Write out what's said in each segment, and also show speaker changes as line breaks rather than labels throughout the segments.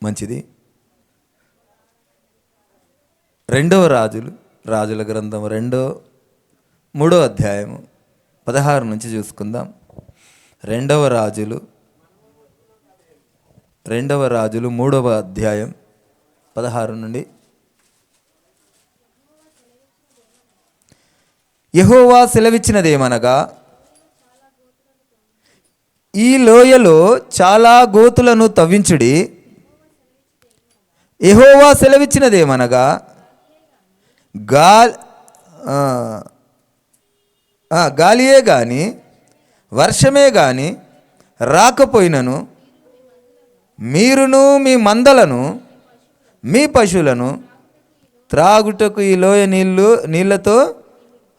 మంచిది. రాజుల గ్రంథం 3వ అధ్యాయము 16 నుంచి చూసుకుందాం. 2వ రాజులు 3వ అధ్యాయం 16 నుండి. యెహోవా సెలవిచ్చినదేమనగా, ఈ లోయలో చాలా గోతులను తవ్వించుడి. యెహోవా సెలవిచ్చినదేమనగా, గాలియే గాని వర్షమే గాని రాకపోయినను మీరును మీ మందలను మీ పశువులను త్రాగుటకు ఈ లోయ నీళ్ళతో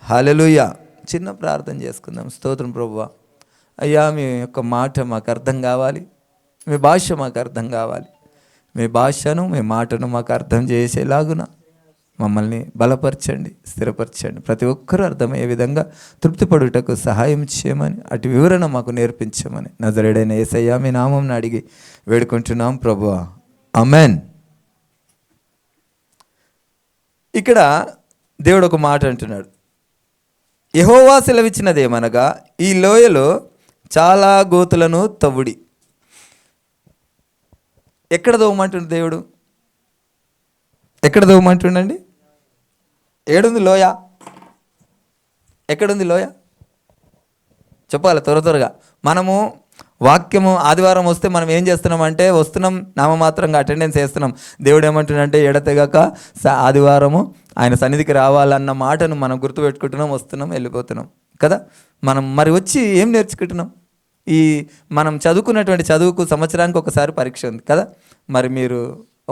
హల్లెలూయా. చిన్న ప్రార్థన చేసుకుందాం. స్తోత్రం ప్రభువా. అయ్యా, మీ యొక్క మాట మాకు అర్థం కావాలి, మీ భాష మాకు అర్థం కావాలి. మీ భాషను మీ మాటను మాకు అర్థం చేసేలాగున మమ్మల్ని బలపరచండి, స్థిరపరచండి. ప్రతి ఒక్కరూ అర్థమయ్యే విధంగా తృప్తిపడుటకు సహాయం చేయమని, అటు వివరణ మాకు నేర్పించమని నజరేయుడైన యేసయ్యా మీ నామమున అడిగి వేడుకుంటున్నాం ప్రభువా, ఆమేన్. ఇక్కడ దేవుడు ఒక మాట అంటున్నాడు. యెహోవా సెలవిచ్చినదేమనగా, ఈ లోయలో చాలా గోతులను తవ్వుడి. ఎక్కడ తవ్వమంటుండు దేవుడు? ఎక్కడ తవ్వమంటుండండి? ఏడుంది లోయ? ఎక్కడుంది లోయ? చెప్పాలి త్వరగా. మనము వాక్యము ఆదివారం వస్తే మనం ఏం చేస్తున్నామంటే, వస్తున్నాం, నామమాత్రంగా అటెండెన్స్ వేస్తున్నాం. దేవుడు ఏమంటున్నాడంటే, ఎడతెగక ఆదివారము ఆయన సన్నిధికి రావాలన్న మాటను మనం గుర్తుపెట్టుకుంటున్నాం, వస్తున్నాం, వెళ్ళిపోతున్నాం కదా. మనం మరి వచ్చి ఏం నేర్చుకుంటున్నాం? మనం చదువుకున్నటువంటి చదువుకు సంవత్సరానికి ఒకసారి పరీక్ష ఉంది కదా. మరి మీరు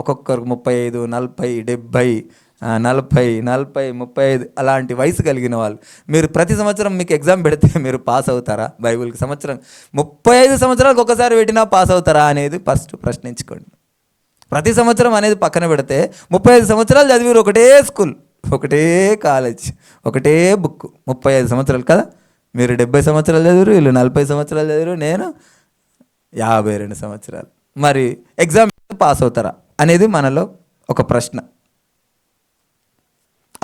ఒక్కొక్కరు 35, 40, 70, 40, 35 అలాంటి వయసు కలిగిన వాళ్ళు, మీరు ప్రతి సంవత్సరం మీకు ఎగ్జామ్ పెడితే మీరు పాస్ అవుతారా? బైబిల్కి సంవత్సరం 35 సంవత్సరాలకు ఒకసారి పెట్టినా పాస్ అవుతారా అనేది ఫస్ట్ ప్రశ్నించుకోండి. ప్రతి సంవత్సరం అనేది పక్కన పెడితే 35 సంవత్సరాలు చదివారు, ఒకటే స్కూల్, ఒకటే కాలేజ్, ఒకటే బుక్, 35 సంవత్సరాలు కదా. మీరు 70 సంవత్సరాలు చదివారు, వీళ్ళు 40 సంవత్సరాలు చదివారు, నేను 52 సంవత్సరాలు. మరి ఎగ్జామ్ పాస్ అవుతారా అనేది మనలో ఒక ప్రశ్న.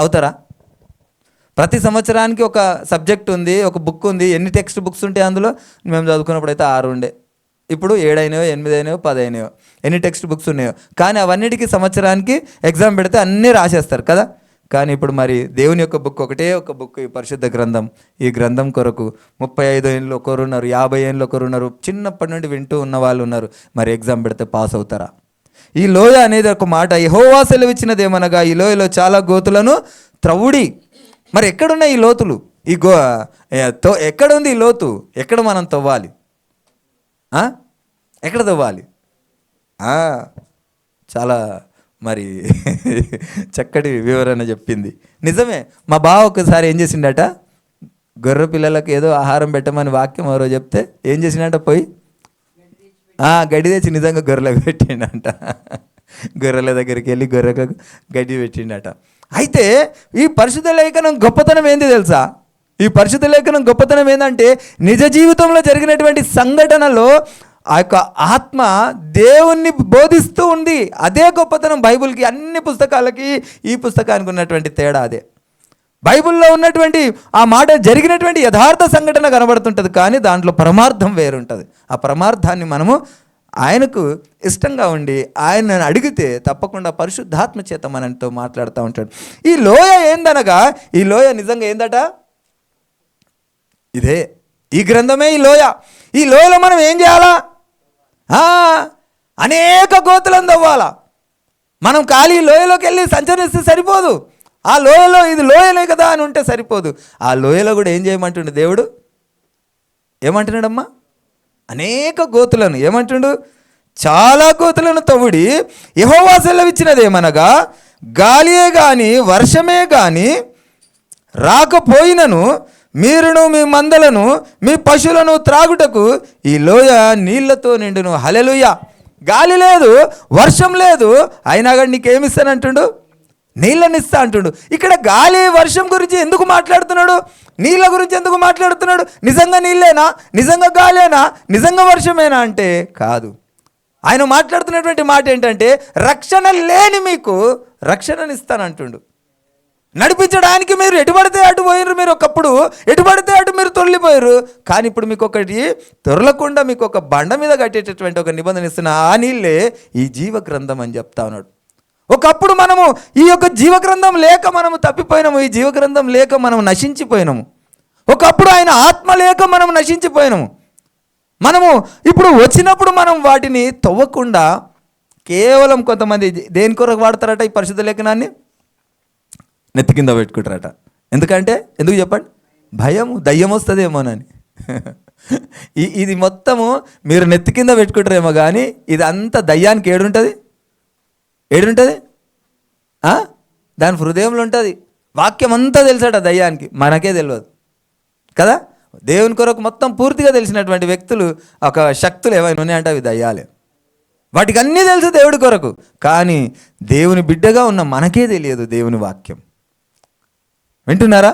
అవుతారా? ప్రతి సంవత్సరానికి ఒక సబ్జెక్ట్ ఉంది, ఒక బుక్ ఉంది. ఎన్ని టెక్స్ట్ బుక్స్ ఉంటాయి అందులో? మేము చదువుకున్నప్పుడు అయితే 6 ఉండే, ఇప్పుడు 7 అయినాయో, 8 అయినాయో, 10 అయినాయో, ఎన్ని టెక్స్ట్ బుక్స్ ఉన్నాయో. కానీ అవన్నిటికీ సంవత్సరానికి ఎగ్జామ్ పెడితే అన్నీ రాసేస్తారు కదా. కానీ ఇప్పుడు మరి దేవుని యొక్క బుక్ ఒకటే ఒక బుక్, ఈ పరిశుద్ధ గ్రంథం. ఈ గ్రంథం కొరకు 35 ఏళ్ళు ఒకరున్నారు, 50 ఏళ్ళు ఒకరున్నారు, చిన్నప్పటి నుండి వింటూ ఉన్న వాళ్ళు ఉన్నారు. మరి ఎగ్జామ్ పెడితే పాస్ అవుతారా? ఈ లోయ అనేది ఒక మాట. యెహోవా సెలవిచ్చినదేమనగా, ఈ లోయలో చాలా గోతులను త్రవ్వుడి. మరి ఎక్కడున్నాయి ఈ లోతులు? ఎక్కడ ఉంది ఈ లోతు? ఎక్కడ మనం తవ్వాలి? ఎక్కడ తవ్వాలి? చాలా మరి చక్కటి వివరణ చెప్పింది. నిజమే. మా బావ ఒకసారి ఏం చేసిండట, గొర్రె పిల్లలకు ఏదో ఆహారం పెట్టమని వాక్యం ఎవరో చెప్తే ఏం చేసిండట, పోయి గడ్డి తెచ్చి నిజంగా గొర్రెలకు పెట్టిండట. గొర్రెల దగ్గరికి వెళ్ళి గొర్రెలకు గడ్డి పెట్టిండట. అయితే ఈ పరిశుద్ధ లేఖనం గొప్పతనం ఏంది తెలుసా? ఈ పరిశుద్ధ లేఖనం గొప్పతనం ఏంటంటే, నిజ జీవితంలో జరిగినటువంటి సంఘటనలో ఆ యొక్క ఆత్మ దేవుణ్ణి బోధిస్తూ ఉంది. అదే గొప్పతనం బైబిల్కి. అన్ని పుస్తకాలకి ఈ పుస్తకానికి ఉన్నటువంటి తేడా అదే. బైబిల్లో ఉన్నటువంటి ఆ మాట జరిగినటువంటి యథార్థ సంఘటన కనబడుతుంటుంది, కానీ దాంట్లో పరమార్థం వేరుంటుంది. ఆ పరమార్థాన్ని మనము ఆయనకు ఇష్టంగా ఉండి ఆయనను అడిగితే తప్పకుండా పరిశుద్ధాత్మ చేత మనతో మాట్లాడుతూ ఉంటాడు. ఈ లోయ ఏందనగా, ఈ లోయ నిజంగా ఏందట? ఇదే ఈ గ్రంథమే ఈ లోయ. ఈ లోయలో మనం ఏం చేయాలా? అనేక గోతులను తవ్వాలా. మనం ఖాళీ లోయలోకి వెళ్ళి సంచరిస్తే సరిపోదు. ఆ లోయలో ఇది లోయలే కదా అని ఉంటే సరిపోదు. ఆ లోయలో కూడా ఏం చేయమంటుండు దేవుడు? ఏమంటున్నాడమ్మా? అనేక గోతులను ఏమంటుండు? చాలా గోతులను తవ్వుడి. యెహోవా సెలవిచ్చినదేమనగా, గాలియే గాని వర్షమే గాని రాకపోయినను మీరును మీ మందలను మీ పశువులను త్రాగుటకు ఈ లోయ నీళ్లతో నిండును. హల్లెలూయా. గాలి లేదు, వర్షం లేదు, అయినా కానీ నీకేమిస్తానంటుండు? నీళ్ళని ఇస్తా అంటుండు. ఇక్కడ గాలి వర్షం గురించి ఎందుకు మాట్లాడుతున్నాడు? నీళ్ళ గురించి ఎందుకు మాట్లాడుతున్నాడు? నిజంగా నీళ్ళేనా? నిజంగా గాలేనా? నిజంగా వర్షమేనా అంటే కాదు. ఆయన మాట్లాడుతున్నటువంటి మాట ఏంటంటే, రక్షణ లేని మీకు రక్షణనిస్తానంటుండు. నడిపించడానికి మీరు ఎటు పడితే అటు పోయారు, మీరు ఒకప్పుడు ఎటు పడితే అటు మీరు తొలిపోయారు. కానీ ఇప్పుడు మీకు ఒకటి తొరలకుండా మీకు ఒక బండ మీద కట్టేటటువంటి ఒక నిబంధన ఇస్తున్న, ఆ నీళ్ళే ఈ జీవ గ్రంథం అని చెప్తా ఉన్నాడు. ఒకప్పుడు మనము ఈ యొక్క జీవగ్రంథం లేక మనము తప్పిపోయినాము, ఈ జీవగ్రంథం లేక మనం నశించిపోయినాము. ఒకప్పుడు ఆయన ఆత్మ లేక మనం నశించిపోయినాము. మనము ఇప్పుడు వచ్చినప్పుడు మనం వాటిని తవ్వకుండా కేవలం కొంతమంది దేని కొరకు వాడతారట ఈ పరిశుద్ధ లేఖనాన్ని? నెత్తి కింద పెట్టుకుంటారట. ఎందుకు చెప్పండి? భయం, దయ్యం వస్తుందేమోనని. ఇది మొత్తము మీరు నెత్తి కింద పెట్టుకుంటారేమో, కానీ ఇది అంతా దయ్యానికి ఏడుంటుంది? దాని హృదయంలో ఉంటుంది. వాక్యం అంతా తెలుసట దయ్యానికి, మనకే తెలియదు కదా. దేవుని కొరకు మొత్తం పూర్తిగా తెలిసినటువంటి వ్యక్తులు, ఒక శక్తులు ఏమైనా ఉన్నాయంటే అవి దయ్యాలే. వాటికి అన్నీ తెలుసు దేవుడి కొరకు, కానీ దేవుని బిడ్డగా ఉన్న మనకే తెలియదు దేవుని వాక్యం. వింటున్నారా?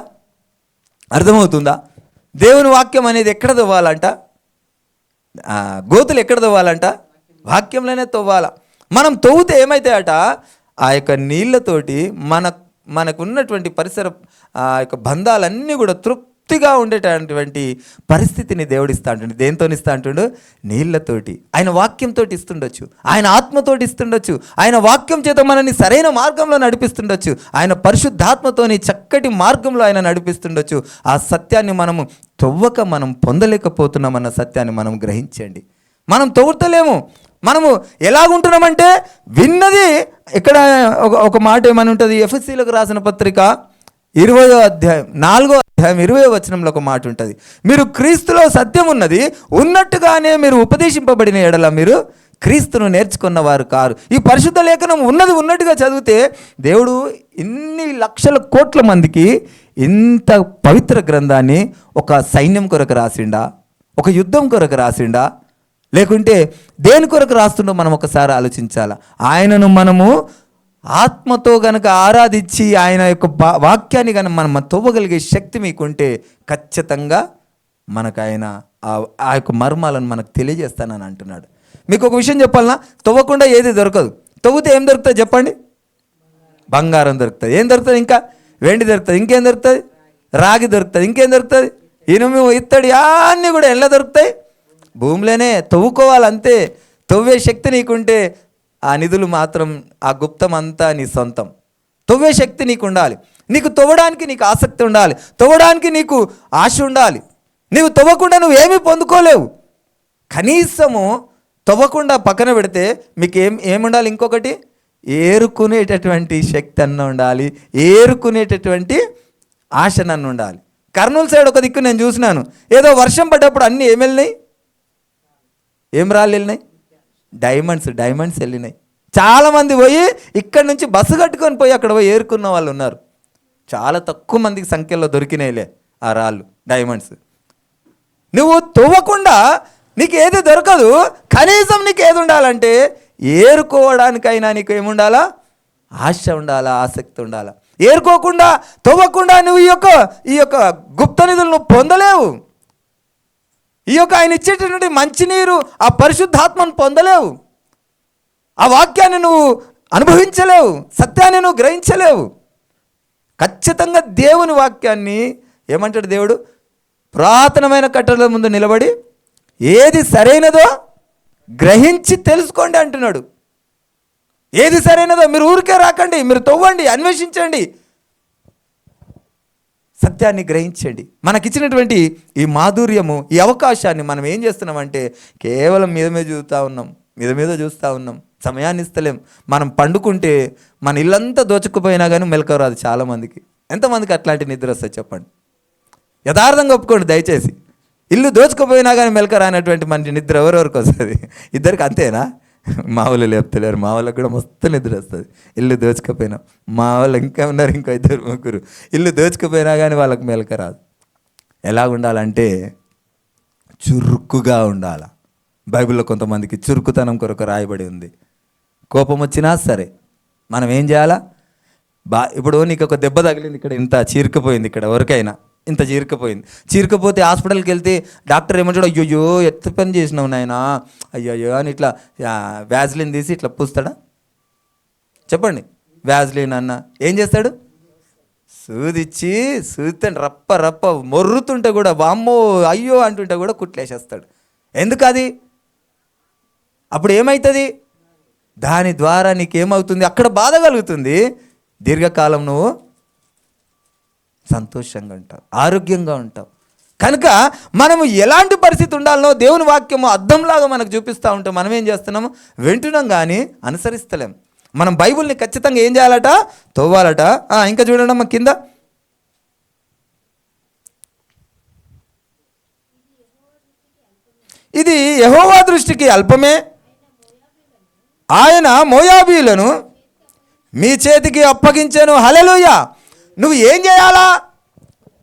అర్థమవుతుందా? దేవుని వాక్యం అనేది ఎక్కడ తవ్వాలంట? గోతులు ఎక్కడ తవ్వాలంట? వాక్యంలోనే తవ్వాల. మనం తవ్వుతే ఏమైతాయట, ఆ యొక్క నీళ్ళతోటి మనకున్నటువంటి పరిసర ఆ యొక్క బంధాలన్నీ కూడా తృప్తిగా ఉండేటటువంటి పరిస్థితిని దేవుడు ఇస్తా అంటుండు. దేంతో ఇస్తా అంటుండు? నీళ్ళతోటి. ఆయన వాక్యంతో ఇస్తుండొచ్చు, ఆయన ఆత్మతోటి ఇస్తుండొచ్చు, ఆయన వాక్యం చేత మనల్ని సరైన మార్గంలో నడిపిస్తుండొచ్చు, ఆయన పరిశుద్ధాత్మతోని చక్కటి మార్గంలో ఆయన నడిపిస్తుండొచ్చు. ఆ సత్యాన్ని మనము తవ్వక మనం పొందలేకపోతున్నామన్న సత్యాన్ని మనం గ్రహించండి. మనం తవ్వుతలేము. మనము ఎలాగుంటున్నామంటే, విన్నది ఇక్కడ ఒక మాట ఏమని ఉంటుంది, ఎఫెసీలకు రాసిన పత్రిక 20వ అధ్యాయం 4వ అధ్యాయం 20వ వచనంలో ఒక మాట ఉంటుంది, మీరు క్రీస్తులో సత్యం ఉన్నట్టుగానే మీరు ఉపదేశింపబడిన ఎడల మీరు క్రీస్తును నేర్చుకున్నవారు కారు. ఈ పరిశుద్ధ లేఖనం ఉన్నట్టుగా చదివితే దేవుడు ఇన్ని లక్షల కోట్ల మందికి ఇంత పవిత్ర గ్రంథాన్ని ఒక సైన్యం కొరకు రాసిండా, ఒక యుద్ధం కొరకు రాసిండా, లేకుంటే దేని కొరకు రాస్తుండో మనం ఒకసారి ఆలోచించాలి. ఆయనను మనము ఆత్మతో గనక ఆరాధించి ఆయన యొక్క వాక్యాన్ని కనుక మనం తవ్వగలిగే శక్తి మీకుంటే ఖచ్చితంగా మనకు ఆయన ఆ యొక్క మర్మాలను మనకు తెలియజేస్తానని అంటున్నాడు. మీకు ఒక విషయం చెప్పాలన్నా, తవ్వకుండా ఏది దొరకదు. తవ్వితే ఏం దొరుకుతుంది చెప్పండి? బంగారం దొరుకుతుంది. ఏం దొరుకుతుంది? ఇంకా వెండి దొరుకుతుంది. ఇంకేం దొరుకుతుంది? రాగి దొరుకుతుంది. ఇంకేం దొరుకుతుంది? ఇనుము, ఇత్తడి అన్నీ కూడా ఎలా దొరుకుతాయి? భూమిలోనే. తవ్వుకోవాలంతే. తవ్వే శక్తి నీకుంటే ఆ నిధులు మాత్రం, ఆ గుప్తం అంతా నీ సొంతం. తవ్వే శక్తి నీకు ఉండాలి. నీకు తవ్వడానికి నీకు ఆసక్తి ఉండాలి, తవ్వడానికి నీకు ఆశ ఉండాలి. నీవు తవ్వకుండా నువ్వు ఏమీ పొందుకోలేవు. కనీసము తవ్వకుండా పక్కన పెడితే మీకు ఏముండాలి? ఇంకొకటి, ఏరుకునేటటువంటి శక్తి అన్న ఉండాలి, ఏరుకునేటటువంటి ఆశ నన్ను ఉండాలి. కర్నూలు సైడ్ ఒక దిక్కు నేను చూసినాను, ఏదో వర్షం పడ్డప్పుడు అన్నీ ఏం వెళ్ళినాయి? ఏం రాళ్ళు వెళ్ళినాయి? డైమండ్స్ వెళ్ళినాయి. చాలామంది పోయి ఇక్కడి నుంచి బస్సు కట్టుకొని పోయి అక్కడ పోయి ఏరుకున్న వాళ్ళు ఉన్నారు. చాలా తక్కువ మందికి సంఖ్యలో దొరికినాయిలే ఆ రాళ్ళు, డైమండ్స్. నువ్వు తవ్వకుండా నీకు ఏది దొరకదు. కనీసం నీకు ఏది ఉండాలంటే, ఏరుకోవడానికైనా నీకు ఏముండాలా? ఆశ ఉండాలా, ఆసక్తి ఉండాలా. ఏరుకోకుండా, తవ్వకుండా నువ్వు ఈ యొక్క గుప్త నిధులు నువ్వు పొందలేవు. ఈ యొక్క ఆయన ఇచ్చేటటువంటి మంచినీరు, ఆ పరిశుద్ధాత్మను పొందలేవు. ఆ వాక్యాన్ని నువ్వు అనుభవించలేవు, సత్యాన్ని నువ్వు గ్రహించలేవు. ఖచ్చితంగా దేవుని వాక్యాన్ని ఏమంటాడు దేవుడు? పురాతనమైన కట్టడల ముందు నిలబడి ఏది సరైనదో గ్రహించి తెలుసుకోండి అంటున్నాడు. ఏది సరైనదో మీరు ఊరికే రాకండి, మీరు తవ్వండి, అన్వేషించండి, సత్యాన్ని గ్రహించండి. మనకిచ్చినటువంటి ఈ మాధుర్యము, ఈ అవకాశాన్ని మనం ఏం చేస్తున్నామంటే కేవలం మీద చూస్తూ ఉన్నాం, సమయాన్ని ఇస్తలేం. మనం పండుకుంటే మన ఇల్లంతా దోచుకుపోయినా కానీ మెలకువ రాదు చాలామందికి. ఎంతమందికి అట్లాంటి నిద్ర వస్తుంది చెప్పండి? యథార్థంగా ఒప్పుకోండి దయచేసి. ఇల్లు దోచుకుపోయినా కానీ మెలకువ రానటువంటి మంచి నిద్ర ఎవరెవరికి వస్తుంది? ఇద్దరికి అంతేనా? మా వాళ్ళు లేపుతలేరు, మా వాళ్ళకి కూడా మస్తు నిద్ర వస్తుంది ఇల్లు దోచుకుపోయినా. మా వాళ్ళు ఇంకా ఉన్నారు, ఇంకో 2-3 ఇల్లు దోచుకుపోయినా కానీ వాళ్ళకి మెలకువ రాదు. ఎలా ఉండాలంటే చురుకుగా ఉండాలి. బైబిల్లో కొంతమందికి చురుకుతనం కొరకు రాయబడి ఉంది. కోపం వచ్చినా సరే మనం ఏం చేయాలా? ఇప్పుడు నీకు ఒక దెబ్బ తగిలింది, ఇక్కడ ఇంత చీరుకుపోయింది, ఇక్కడ ఎవరికైనా ఇంత చీరకపోతే హాస్పిటల్కి వెళ్తే డాక్టర్ ఏమంటాడు, అయ్యో ఎత్త పని చేసినావు నాయనా, అయ్యో అని ఇట్లా వ్యాజ్లిన్ తీసి ఇట్లా పూస్తాడా? చెప్పండి. వ్యాజ్లిన్ అన్న ఏం చేస్తాడు? సూదిచ్చి సూదితే రప్ప రప్ప మొర్రుతుంటే కూడా వామ్మో అయ్యో అంటుంటే కూడా కుట్లేసేస్తాడు. ఎందుకు అది? అప్పుడు ఏమవుతుంది? దాని ద్వారా నీకేమవుతుంది? అక్కడ బాధ కలుగుతుంది. దీర్ఘకాలం నువ్వు సంతోషంగా ఉంటావు, ఆరోగ్యంగా ఉంటావు. కనుక మనము ఎలాంటి పరిస్థితి ఉండాలనో దేవుని వాక్యము అద్దంలాగా మనకు చూపిస్తూ ఉంటే మనం ఏం చేస్తున్నాము? వింటున్నాం కానీ అనుసరిస్తలేం. మనం బైబిల్ని ఖచ్చితంగా ఏం చేయాలట? తవ్వాలట. ఇంకా చూడండి అమ్మ కింద, ఇది యెహోవా దృష్టికి అల్పమే, ఆయన మోయాబీయులను మీ చేతికి అప్పగించెను. హల్లెలూయా. నువ్వు ఏం చేయాలా?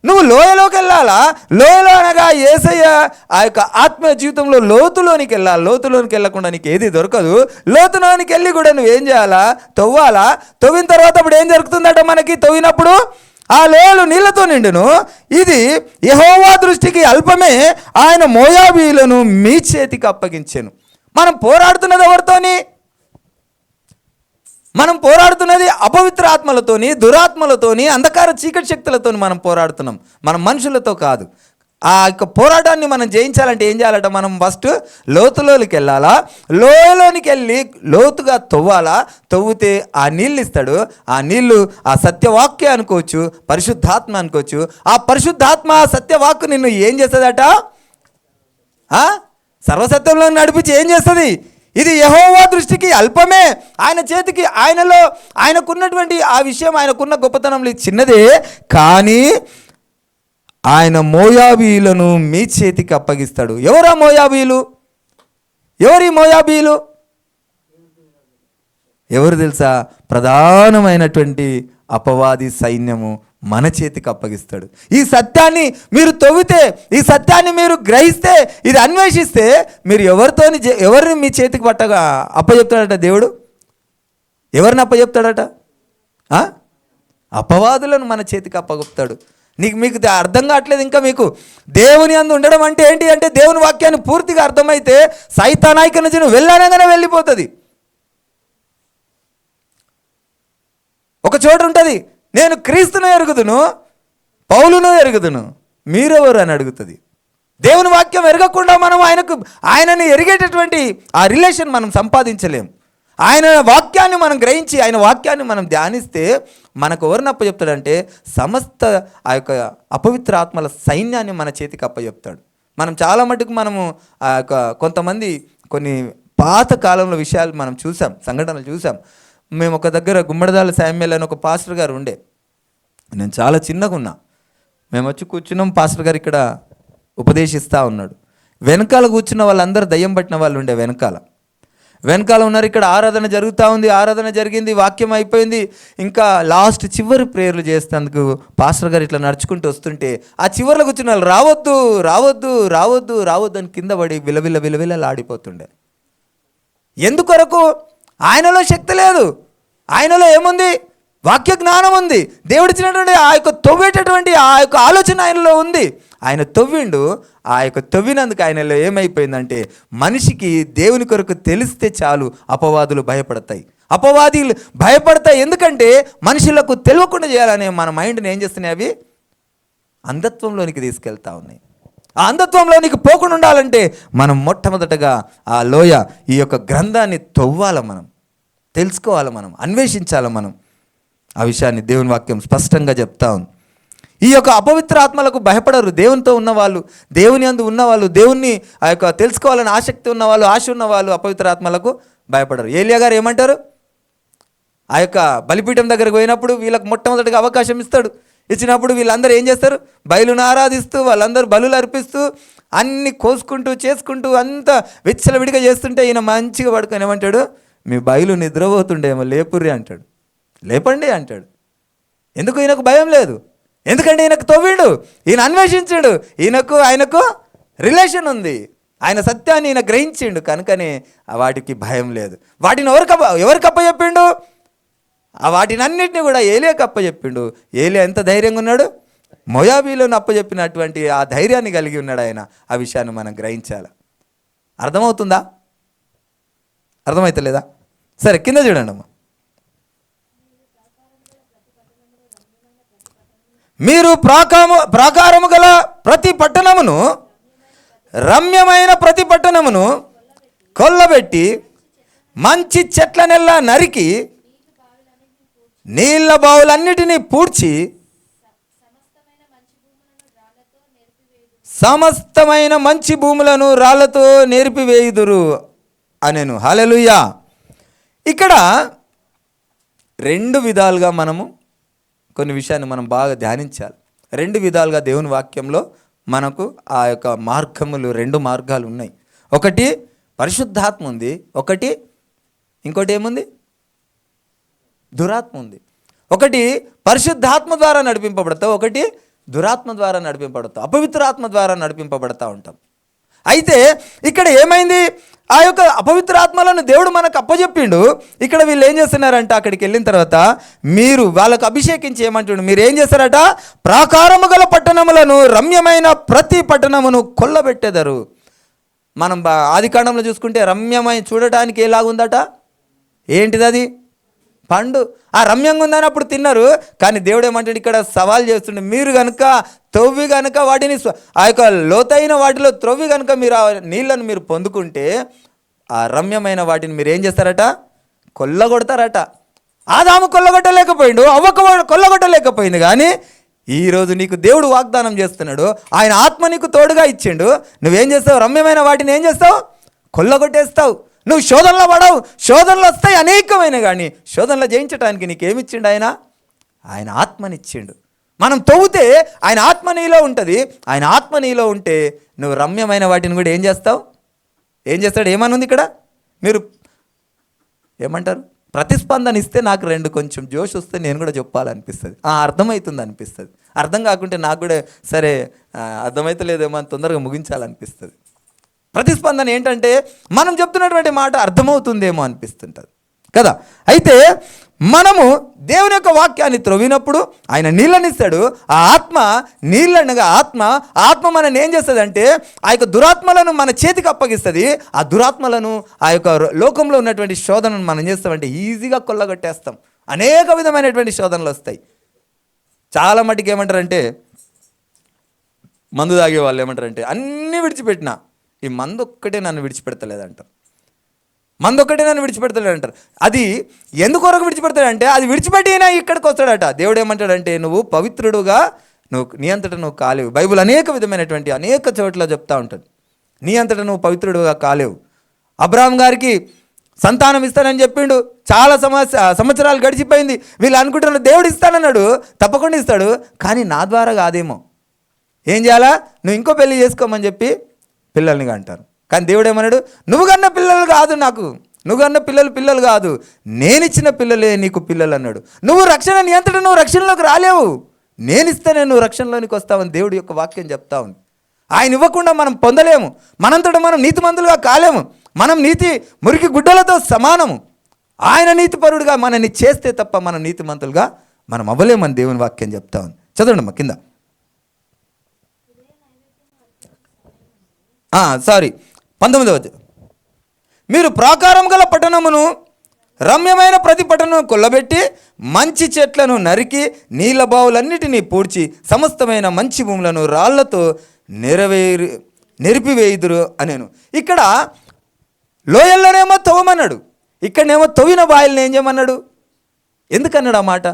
నువ్వు లోయలోకి వెళ్ళాలా? లోయలో అనగా యేసయ్య ఆ యొక్క ఆత్మీయ జీవితంలో లోతులోనికి వెళ్ళాలి. లోతులోనికి వెళ్ళకుండా నీకు ఏది దొరకదు. లోతులోనికి వెళ్ళి కూడా నువ్వేం చేయాలా? తవ్వాలా. తవ్విన తర్వాత అప్పుడు ఏం జరుగుతుందట? మనకి తవ్వినప్పుడు ఆ లోయలు నీళ్లతో నిండును. ఇది యెహోవా దృష్టికి అల్పమే, ఆయన మోయాబీయులను మీ చేతికి అప్పగించెను. మనం పోరాడుతున్నది ఎవరితోని? మనం పోరాడుతున్నది అపవిత్ర ఆత్మలతోని, దురాత్మలతోని, అంధకార చీకటి శక్తులతోని మనం పోరాడుతున్నాం, మనం మనుషులతో కాదు. ఆ యొక్క పోరాటాన్ని మనం జయించాలంటే ఏం చేయాలట? మనం ఫస్ట్ లోతులోనికి వెళ్ళాలా. లోయలోనికి వెళ్ళి లోతుగా తవ్వాలా. తవ్వితే ఆ నీళ్ళు ఇస్తాడు. ఆ నీళ్ళు ఆ సత్యవాక్య అనుకోవచ్చు, పరిశుద్ధాత్మ అనుకోవచ్చు. ఆ పరిశుద్ధాత్మ సత్యవాక్కు నిన్ను ఏం చేస్తుందట? సర్వసత్యంలో నడిపించి ఏం చేస్తుంది? ఇది యెహోవా దృష్టికి అల్పమే, ఆయన చేతికి, ఆయనలో ఆయనకున్నటువంటి ఆ విషయం, ఆయనకున్న గొప్పతనంలో చిన్నదే, కానీ ఆయన మోయాబీయులను మీ చేతికి అప్పగిస్తాడు. ఎవరా మోయాబీయులు? ఎవరి మోయాబీయులు? ఎవరు తెలుసా? ప్రధానమైనటువంటి అపవాది సైన్యము మన చేతికి అప్పగిస్తాడు. ఈ సత్యాన్ని మీరు తవ్వితే, ఈ సత్యాన్ని మీరు గ్రహిస్తే, ఇది అన్వేషిస్తే, మీరు ఎవరిని మీ చేతికి పట్టగా అప్పచెప్తాడట దేవుడు? ఎవరిని అప్పచెప్తాడట? అపవాదులను మన చేతికి అప్పగొప్తాడు. మీకు అర్థం కావట్లేదు ఇంకా. మీకు దేవుని అందు ఉండడం అంటే ఏంటి అంటే, దేవుని వాక్యాన్ని పూర్తిగా అర్థమైతే సైతానాయిక నుంచి నువ్వు వెళ్ళనగానే వెళ్ళిపోతుంది. ఒక చోటు ఉంటుంది, నేను క్రీస్తును ఎరుగుదును, పౌలును ఎరుగుదును, మీరెవరు అని అడుగుతుంది. దేవుని వాక్యం ఎరగకుండా మనం ఆయనని ఎరిగేటటువంటి ఆ రిలేషన్ మనం సంపాదించలేం. ఆయన వాక్యాన్ని మనం గ్రహించి, ఆయన వాక్యాన్ని మనం ధ్యానిస్తే మనకు ఎవరిని అప్పచెప్తాడంటే సమస్త ఆ యొక్క అపవిత్ర ఆత్మల సైన్యాన్ని మన చేతికి అప్పచెప్తాడు. మనం చాలా మటుకు మనము ఆ యొక్క కొంతమంది కొన్ని పాత కాలంలో విషయాలు మనం చూసాం, సంఘటనలు చూసాం. మేము ఒక దగ్గర గుమ్మడిదాల శామ్యుల్ అని ఒక పాస్టర్ గారు ఉండే. నేను చాలా చిన్నగా ఉన్నా. మేము వచ్చి కూర్చున్నాం, పాస్టర్ గారు ఇక్కడ ఉపదేశిస్తూ ఉన్నాడు. వెనకాల కూర్చున్న వాళ్ళందరూ దయ్యం పట్టిన వాళ్ళు ఉండే. వెనకాల ఉన్నారు. ఇక్కడ ఆరాధన జరుగుతూ ఉంది. ఆరాధన జరిగింది, వాక్యం అయిపోయింది. ఇంకా లాస్ట్ చివరి ప్రేయర్లు చేసేందుకు పాస్టర్ గారు ఇట్లా నడుచుకుంటూ వస్తుంటే ఆ చివరిలో కూర్చున్న వాళ్ళు రావద్దు రావద్దు రావద్దు రావద్దు అని కింద పడి విలవిలలాడిపోతుండే. ఎందుకొరకు? ఆయనలో శక్తి లేదు. ఆయనలో ఏముంది? వాక్య జ్ఞానం ఉంది. దేవుడిచ్చినటువంటి ఆ యొక్క తవ్వేటటువంటి ఆ యొక్క ఆలోచన ఆయనలో ఉంది. ఆయన తవ్విండు. ఆ యొక్క తవ్వినందుకు ఆయనలో ఏమైపోయిందంటే, మనిషికి దేవుని కొరకు తెలిస్తే చాలు అపవాదులు భయపడతాయి. అపవాదులు భయపడతాయి. ఎందుకంటే మనుషులకు తెలియకుండా చేయాలనే మన మైండ్ని ఏం చేస్తున్నాయి? అవి అంధత్వంలోనికి తీసుకెళ్తా ఉన్నాయి. ఆ అంధత్వంలోనికి పోకుండా ఉండాలంటే మనం మొట్టమొదటగా ఆ లోయ, ఈ యొక్క గ్రంథాన్ని తవ్వాలి, మనం తెలుసుకోవాలి, మనం అన్వేషించాలి. మనం ఆ విషయాన్ని దేవుని వాక్యం స్పష్టంగా చెప్తా ఉంది. ఈ యొక్క అపవిత్ర ఆత్మలకు భయపడరు. దేవునితో ఉన్నవాళ్ళు, దేవుని అందు ఉన్నవాళ్ళు, దేవుణ్ణి ఆ యొక్క తెలుసుకోవాలని ఆసక్తి ఉన్నవాళ్ళు, ఆశ ఉన్నవాళ్ళు అపవిత్ర ఆత్మలకు భయపడరు. ఏలియా గారు ఏమంటారు? ఆ యొక్క బలిపీఠం దగ్గరకు పోయినప్పుడు వీళ్ళకు మొట్టమొదటిగా అవకాశం ఇస్తాడు. ఇచ్చినప్పుడు వీళ్ళందరూ ఏం చేస్తారు? బయలును ఆరాధిస్తూ, వాళ్ళందరూ బలులు అర్పిస్తూ, అన్ని కోసుకుంటూ చేసుకుంటూ అంతా విచ్చలవిడిగా చేస్తుంటే ఈయన మంచిగా పడుకొని ఏమంటాడు? మీ బయలు నిద్రపోతుండేమో, లేపుర్రి అంటాడు. లేపండి అంటాడు. ఎందుకు? ఈయనకు భయం లేదు. ఎందుకంటే ఈయనకు తవ్విండు, ఈయన అన్వేషించాడు, ఆయనకు రిలేషన్ ఉంది, ఆయన సత్యాన్ని ఈయన గ్రహించిండు. కనుకనే వాటికి భయం లేదు. వాటిని ఎవరికి అప్పచెప్పిండు? వాటిని అన్నిటిని కూడా ఏలియాకి అప్పచెప్పిండు. ఏలియా ఎంత ధైర్యంగా ఉన్నాడు? మోయాబీలను అప్పచెప్పినటువంటి ఆ ధైర్యాన్ని కలిగి ఉన్నాడు ఆయన. ఆ విషయాన్ని మనం గ్రహించాలి. అర్థమవుతుందా? అర్థమవుతలేదా? సరే, కింద చూడండి అమ్మ. మీరు ప్రాకారము గల ప్రతి పట్టణమును, రమ్యమైన ప్రతి పట్టణమును కొల్లబెట్టి మంచి చెట్లనెల్లా నరికి నీళ్ళ బావులన్నిటినీ పూడ్చి సమస్తమైన మంచి భూములను రాళ్లతో నేర్పివేయుదురు అనెను. హల్లెలూయా. ఇక్కడ రెండు విధాలుగా మనము కొన్ని విషయాన్ని మనం బాగా ధ్యానించాలి. రెండు విధాలుగా దేవుని వాక్యంలో మనకు ఆ యొక్క మార్గములు, రెండు మార్గాలు ఉన్నాయి. ఒకటి పరిశుద్ధాత్మ ఉంది, ఇంకోటి ఏముంది? దురాత్మ ఉంది. ఒకటి పరిశుద్ధాత్మ ద్వారా నడిపింపబడతావు, ఒకటి దురాత్మ ద్వారా నడిపింపబడతావు, అపవిత్రాత్మ ద్వారా నడిపింపబడతా ఉంటాం. అయితే ఇక్కడ ఏమైంది? ఆ యొక్క అపవిత్రాత్మలను దేవుడు మనకు అప్పచెప్పిండు. ఇక్కడ వీళ్ళు ఏం చేస్తున్నారంట, అక్కడికి వెళ్ళిన తర్వాత మీరు వాళ్ళకు అభిషేకించి ఏమంటుండు, మీరు ఏం చేస్తారట, ప్రాకారము గల పట్టణములను, రమ్యమైన ప్రతి పట్టణమును కొల్లబెట్టెదరు. మనం ఆది కాండంలో చూసుకుంటే రమ్యమైన చూడటానికి ఎలాగుందట, ఏంటిది అది? పండు. ఆ రమ్యంగా ఉందని అప్పుడు తిన్నారు. కానీ దేవుడు ఏమంటాడు, ఇక్కడ సవాల్ చేస్తుండే, మీరు కనుక త్రవ్వి కనుక వాటిని ఆ యొక్క లోతైన వాటిలో త్రవ్వి కనుక మీరు ఆ నీళ్ళను మీరు పొందుకుంటే ఆ రమ్యమైన వాటిని మీరు ఏం చేస్తారట, కొల్లగొడతారట. ఆదాము కొల్లగొట్టలేకపోయిండు, అవ్వకు కొల్లగొట్టలేకపోయింది. కానీ ఈరోజు నీకు దేవుడు వాగ్దానం చేస్తున్నాడు, ఆయన ఆత్మ నీకు తోడుగా ఇచ్చిండు. నువ్వేం చేస్తావు? రమ్యమైన వాటిని ఏం చేస్తావు? కొల్లగొట్టేస్తావు. నువ్వు శోధనలో పడవు. శోధనలు వస్తాయి అనేకమైన, కానీ శోధనలో జయించడానికి నీకేమిచ్చిండు? ఆయన ఆత్మనిచ్చిండు. మనం తవ్వుతే ఆయన ఆత్మ నీలో ఉంటుంది. ఆయన ఆత్మ నీలో ఉంటే నువ్వు రమ్యమైన వాటిని కూడా ఏం చేస్తావు? ఏం చేస్తాడు? ఏమనుంది ఇక్కడ? మీరు ఏమంటారు? ప్రతిస్పందన ఇస్తే నాకు రెండు కొంచెం జోష్ వస్తే నేను కూడా చెప్పాలనిపిస్తుంది, అర్థమవుతుంది అనిపిస్తుంది. అర్థం కాకుంటే నాకు కూడా సరే అర్థమవుతలేదేమో అని తొందరగా ముగించాలనిపిస్తుంది. ప్రతిస్పందన ఏంటంటే మనం చెప్తున్నటువంటి మాట అర్థమవుతుందేమో అనిపిస్తుంటుంది కదా. అయితే మనము దేవుని యొక్క వాక్యాన్ని త్రవ్వినప్పుడు ఆయన నీళ్ళనిస్తాడు. ఆ ఆత్మ నీళ్ళనగా ఆత్మ మనల్ని ఏం చేస్తుంది అంటే ఆ యొక్క దురాత్మలను మన చేతికి అప్పగిస్తుంది. ఆ దురాత్మలను, ఆ యొక్క లోకంలో ఉన్నటువంటి శోధనను మనం చేస్తామంటే ఈజీగా కొల్లగొట్టేస్తాం. అనేక విధమైనటువంటి శోధనలు వస్తాయి. చాలా మటుకు ఏమంటారంటే, మందు తాగే వాళ్ళు ఏమంటారంటే, అన్నీ విడిచిపెట్టినా ఈ మందు ఒక్కటే నన్ను విడిచిపెడతలేదంటారు. మందు ఒక్కటే నన్ను విడిచిపెడతాడంటారు. అది ఎందుకొరకు విడిచిపెడతాడంటే, అది విడిచిపెట్టినా ఇక్కడికి వస్తాడట. దేవుడు ఏమంటాడంటే, నువ్వు పవిత్రుడుగా నీ అంతటా నువ్వు కాలేవు. బైబుల్ అనేక చోట్ల చెప్తా ఉంటుంది, నీ అంతటా నువ్వు పవిత్రుడుగా కాలేవు. అబ్రాహాం గారికి సంతానం ఇస్తానని చెప్పిండు. చాలా సంవత్సరాలు గడిచిపోయింది. వీళ్ళు అనుకుంటున్నారు దేవుడు ఇస్తానన్నాడు, తప్పకుండా ఇస్తాడు, కానీ నా ద్వారా కాదేమో. ఏం చేయాలా? నువ్వు ఇంకో పెళ్లి చేసుకోమని చెప్పి పిల్లల్ని అంటారు. కానీ దేవుడు ఏమన్నాడు, నువ్వు కన్న పిల్లలు కాదు, నువ్వు కన్న పిల్లలు కాదు, నేనిచ్చిన పిల్లలే నీకు పిల్లలు అన్నాడు. నువ్వు నీ అంతటా నువ్వు రక్షణలోకి రాలేవు, నేనిస్తేనే నువ్వు రక్షణలోనికి వస్తావని దేవుడి యొక్క వాక్యం చెప్తా ఉంది. ఆయన ఇవ్వకుండా మనం పొందలేము. మనంతటా మనం నీతిమంతులుగా కాలేము. మనం నీతి మురికి గుడ్డలతో సమానము. ఆయన నీతిపరుడుగా మనల్ని చేస్తే తప్ప మనం నీతిమంతులుగా మనం అవ్వలేమని దేవుని వాక్యం చెప్తా ఉంది. చదవండి అమ్మా కింద. 19వ. మీరు ప్రాకారం గల పట్టణమును, రమ్యమైన ప్రతి పట్టణం కొల్లబెట్టి మంచి చెట్లను నరికి నీళ్ళ బావులన్నిటినీ పూడ్చి సమస్తమైన మంచి భూములను రాళ్లతో నెరిపివేయుదురు అనేను. ఇక్కడ లోయల్లోనేమో తవ్వమన్నాడు, ఇక్కడనేమో తవ్విన బాయిల్ని ఏం చేయమన్నాడు? ఎందుకన్నాడు ఆ మాట?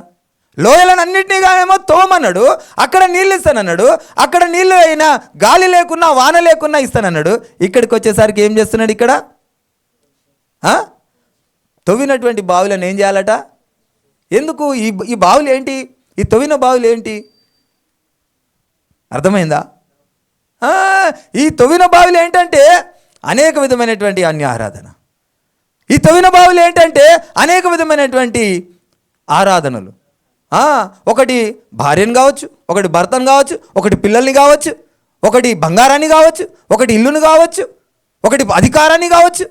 లోయలను అన్నింటినీగా ఏమో తోమన్నాడు, అక్కడ నీళ్ళు ఇస్తానన్నాడు. అక్కడ నీళ్ళు అయినా గాలి లేకున్నా వాన లేకున్నా ఇస్తానన్నాడు. ఇక్కడికి వచ్చేసరికి ఏం చేస్తున్నాడు? ఇక్కడ తవ్వినటువంటి బావులను ఏం చేయాలట? ఎందుకు ఈ బావులు ఏంటి? ఈ తవ్విన బావులు ఏంటి? అర్థమైందా? ఈ తవ్విన బావులు ఏంటంటే అనేక విధమైనటువంటి అన్య ఆరాధన. ఈ తవ్విన బావులు ఏంటంటే అనేక విధమైనటువంటి ఆరాధనలు. ఒకటి భార్యను కావచ్చు, ఒకటి భర్తను కావచ్చు, ఒకటి పిల్లల్ని కావచ్చు, ఒకటి బంగారాన్ని కావచ్చు, ఒకటి ఇల్లును కావచ్చు, ఒకటి అధికారాన్ని కావచ్చు,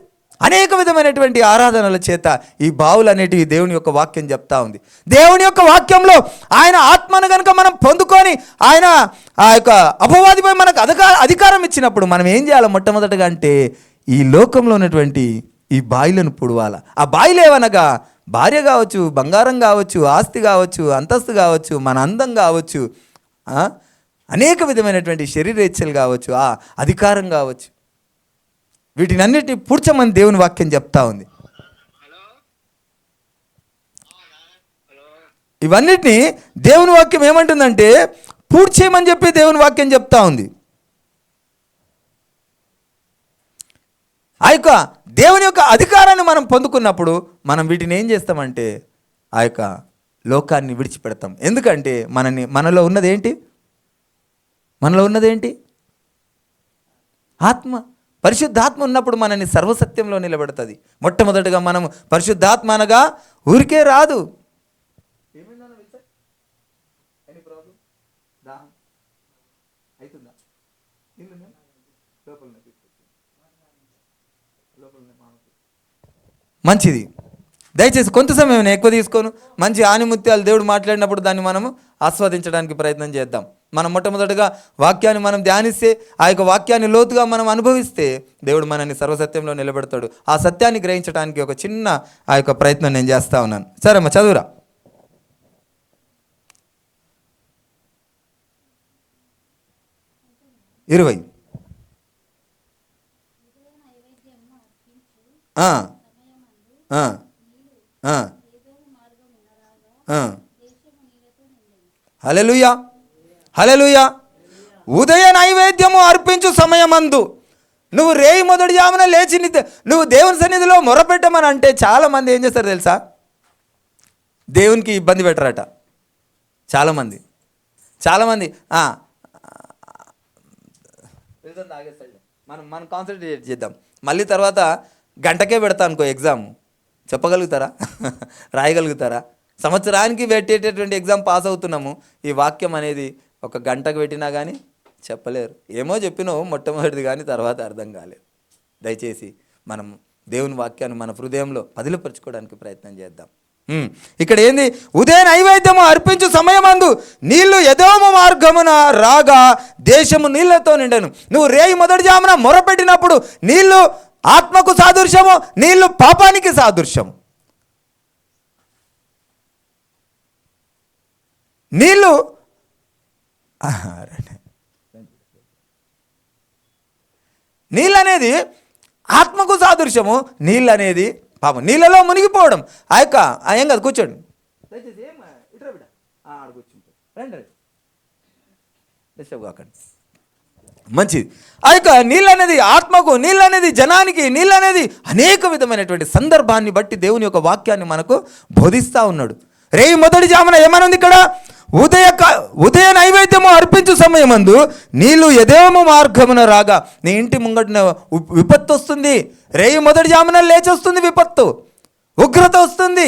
అనేక విధమైనటువంటి ఆరాధనల చేత ఈ బావులు అనేటివి దేవుని యొక్క వాక్యం చెప్తా ఉంది. దేవుని యొక్క వాక్యంలో ఆయన ఆత్మను కనుక మనం పొందుకొని ఆయన ఆ యొక్క అపవాదిపై మనకు అధికారం ఇచ్చినప్పుడు మనం ఏం చేయాలి? మొట్టమొదటిగా అంటే ఈ లోకంలో ఉన్నటువంటి ఈ బాయిలను పుడవాల. ఆ బాయిలు ఏవనగా భార్య కావచ్చు, బంగారం కావచ్చు, ఆస్తి కావచ్చు, అంతస్తు కావచ్చు, మన అందం కావచ్చు, అనేక విధమైనటువంటి శరీరేచ్ఛలు కావచ్చు, ఆ అధికారం కావచ్చు, వీటిని అన్నిటిని పూడ్చమని దేవుని వాక్యం చెప్తా ఉంది. ఇవన్నిటిని దేవుని వాక్యం ఏమంటుందంటే పూడ్చేయమని చెప్పి దేవుని వాక్యం చెప్తా ఉంది. ఆ యొక్క దేవుని యొక్క అధికారాన్ని మనం పొందుకున్నప్పుడు మనం వీటిని ఏం చేస్తామంటే ఆ యొక్క లోకాన్ని విడిచిపెడతాం. ఎందుకంటే మనలో ఉన్నదేంటి? ఆత్మ. పరిశుద్ధాత్మ ఉన్నప్పుడు మనని సర్వసత్యంలో నిలబెడుతుంది. మొట్టమొదటిగా మనం పరిశుద్ధాత్మ అనగా ఊరికే రాదు. మంచిది. దయచేసి కొంత సమయం ఎక్కువ తీసుకోను. మంచి ఆనిముత్యాలు దేవుడు మాట్లాడినప్పుడు దాన్ని మనము ఆస్వాదించడానికి ప్రయత్నం చేద్దాం. మనం మొట్టమొదటిగా వాక్యాన్ని మనం ధ్యానిస్తే, ఆ యొక్క వాక్యాన్ని లోతుగా మనం అనుభవిస్తే దేవుడు మనల్ని సర్వసత్యంలో నిలబెడతాడు. ఆ సత్యాన్ని గ్రహించడానికి ఒక చిన్న ఆ యొక్క ప్రయత్నం నేను చేస్తా ఉన్నాను. సరే అమ్మ చదువురా. ఇరవై హల్లెలూయా, హల్లెలూయా. ఉదయ నైవేద్యము అర్పించు సమయమందు నువ్వు రేయి మొదటి జామున లేచి నువ్వు దేవుని సన్నిధిలో మొరపెట్టమని అంటే చాలామంది ఏం చేస్తారు తెలుసా? దేవునికి ఇబ్బంది పెట్టరట చాలామంది. మనం కాన్సన్ట్రేట్ చేద్దాం. మళ్ళీ తర్వాత గంటకే పెడతా అనుకో ఎగ్జామ్, చెప్పగలుగుతారా? రాయగలుగుతారా? సంవత్సరానికి పెట్టేటటువంటి ఎగ్జామ్ పాస్ అవుతున్నాము. ఈ వాక్యం అనేది ఒక గంటకు పెట్టినా కానీ చెప్పలేరు. ఏమో చెప్పినావు మొట్టమొదటిది, కానీ తర్వాత అర్థం కాలేదు. దయచేసి మనం దేవుని వాక్యాన్ని మన హృదయంలో పదిలపరుచుకోవడానికి ప్రయత్నం చేద్దాం. ఇక్కడ ఏంది? ఉదయ నైవేద్యము అర్పించు సమయమందు నీళ్లు ఎదోము మార్గమున రాగా దేశము నీళ్లతో నిండెను. నువ్వు రేయి మొదటి జామున మొరపెట్టినప్పుడు నీళ్లు ఆత్మకు సాదృశ్యము, నీళ్లు పాపానికి సాదృశ్యం. నీళ్ళు అనేది ఆత్మకు సాదృశ్యము, నీళ్ళు అనేది పాపం. నీళ్ళలో మునిగిపోవడం. ఆ యొక్క ఏం కాదు, కూర్చోండి. మంచిది. ఆ యొక్క నీళ్ళు అనేది ఆత్మకు, నీళ్ళు అనేది జనానికి, నీళ్ళు అనేది అనేక విధమైనటువంటి సందర్భాన్ని బట్టి దేవుని యొక్క వాక్యాన్ని మనకు బోధిస్తూ ఉన్నాడు. రేయి మొదటి జామున ఏమనుంది ఇక్కడ? ఉదయ నైవేద్యము అర్పించు సమయమందు నీళ్లు ఎదేమో మార్గమున రాగా. నీ ఇంటి ముంగటిన విపత్తు వస్తుంది. రేయి మొదటి జామున లేచి వస్తుంది విపత్తు, ఉగ్రత వస్తుంది.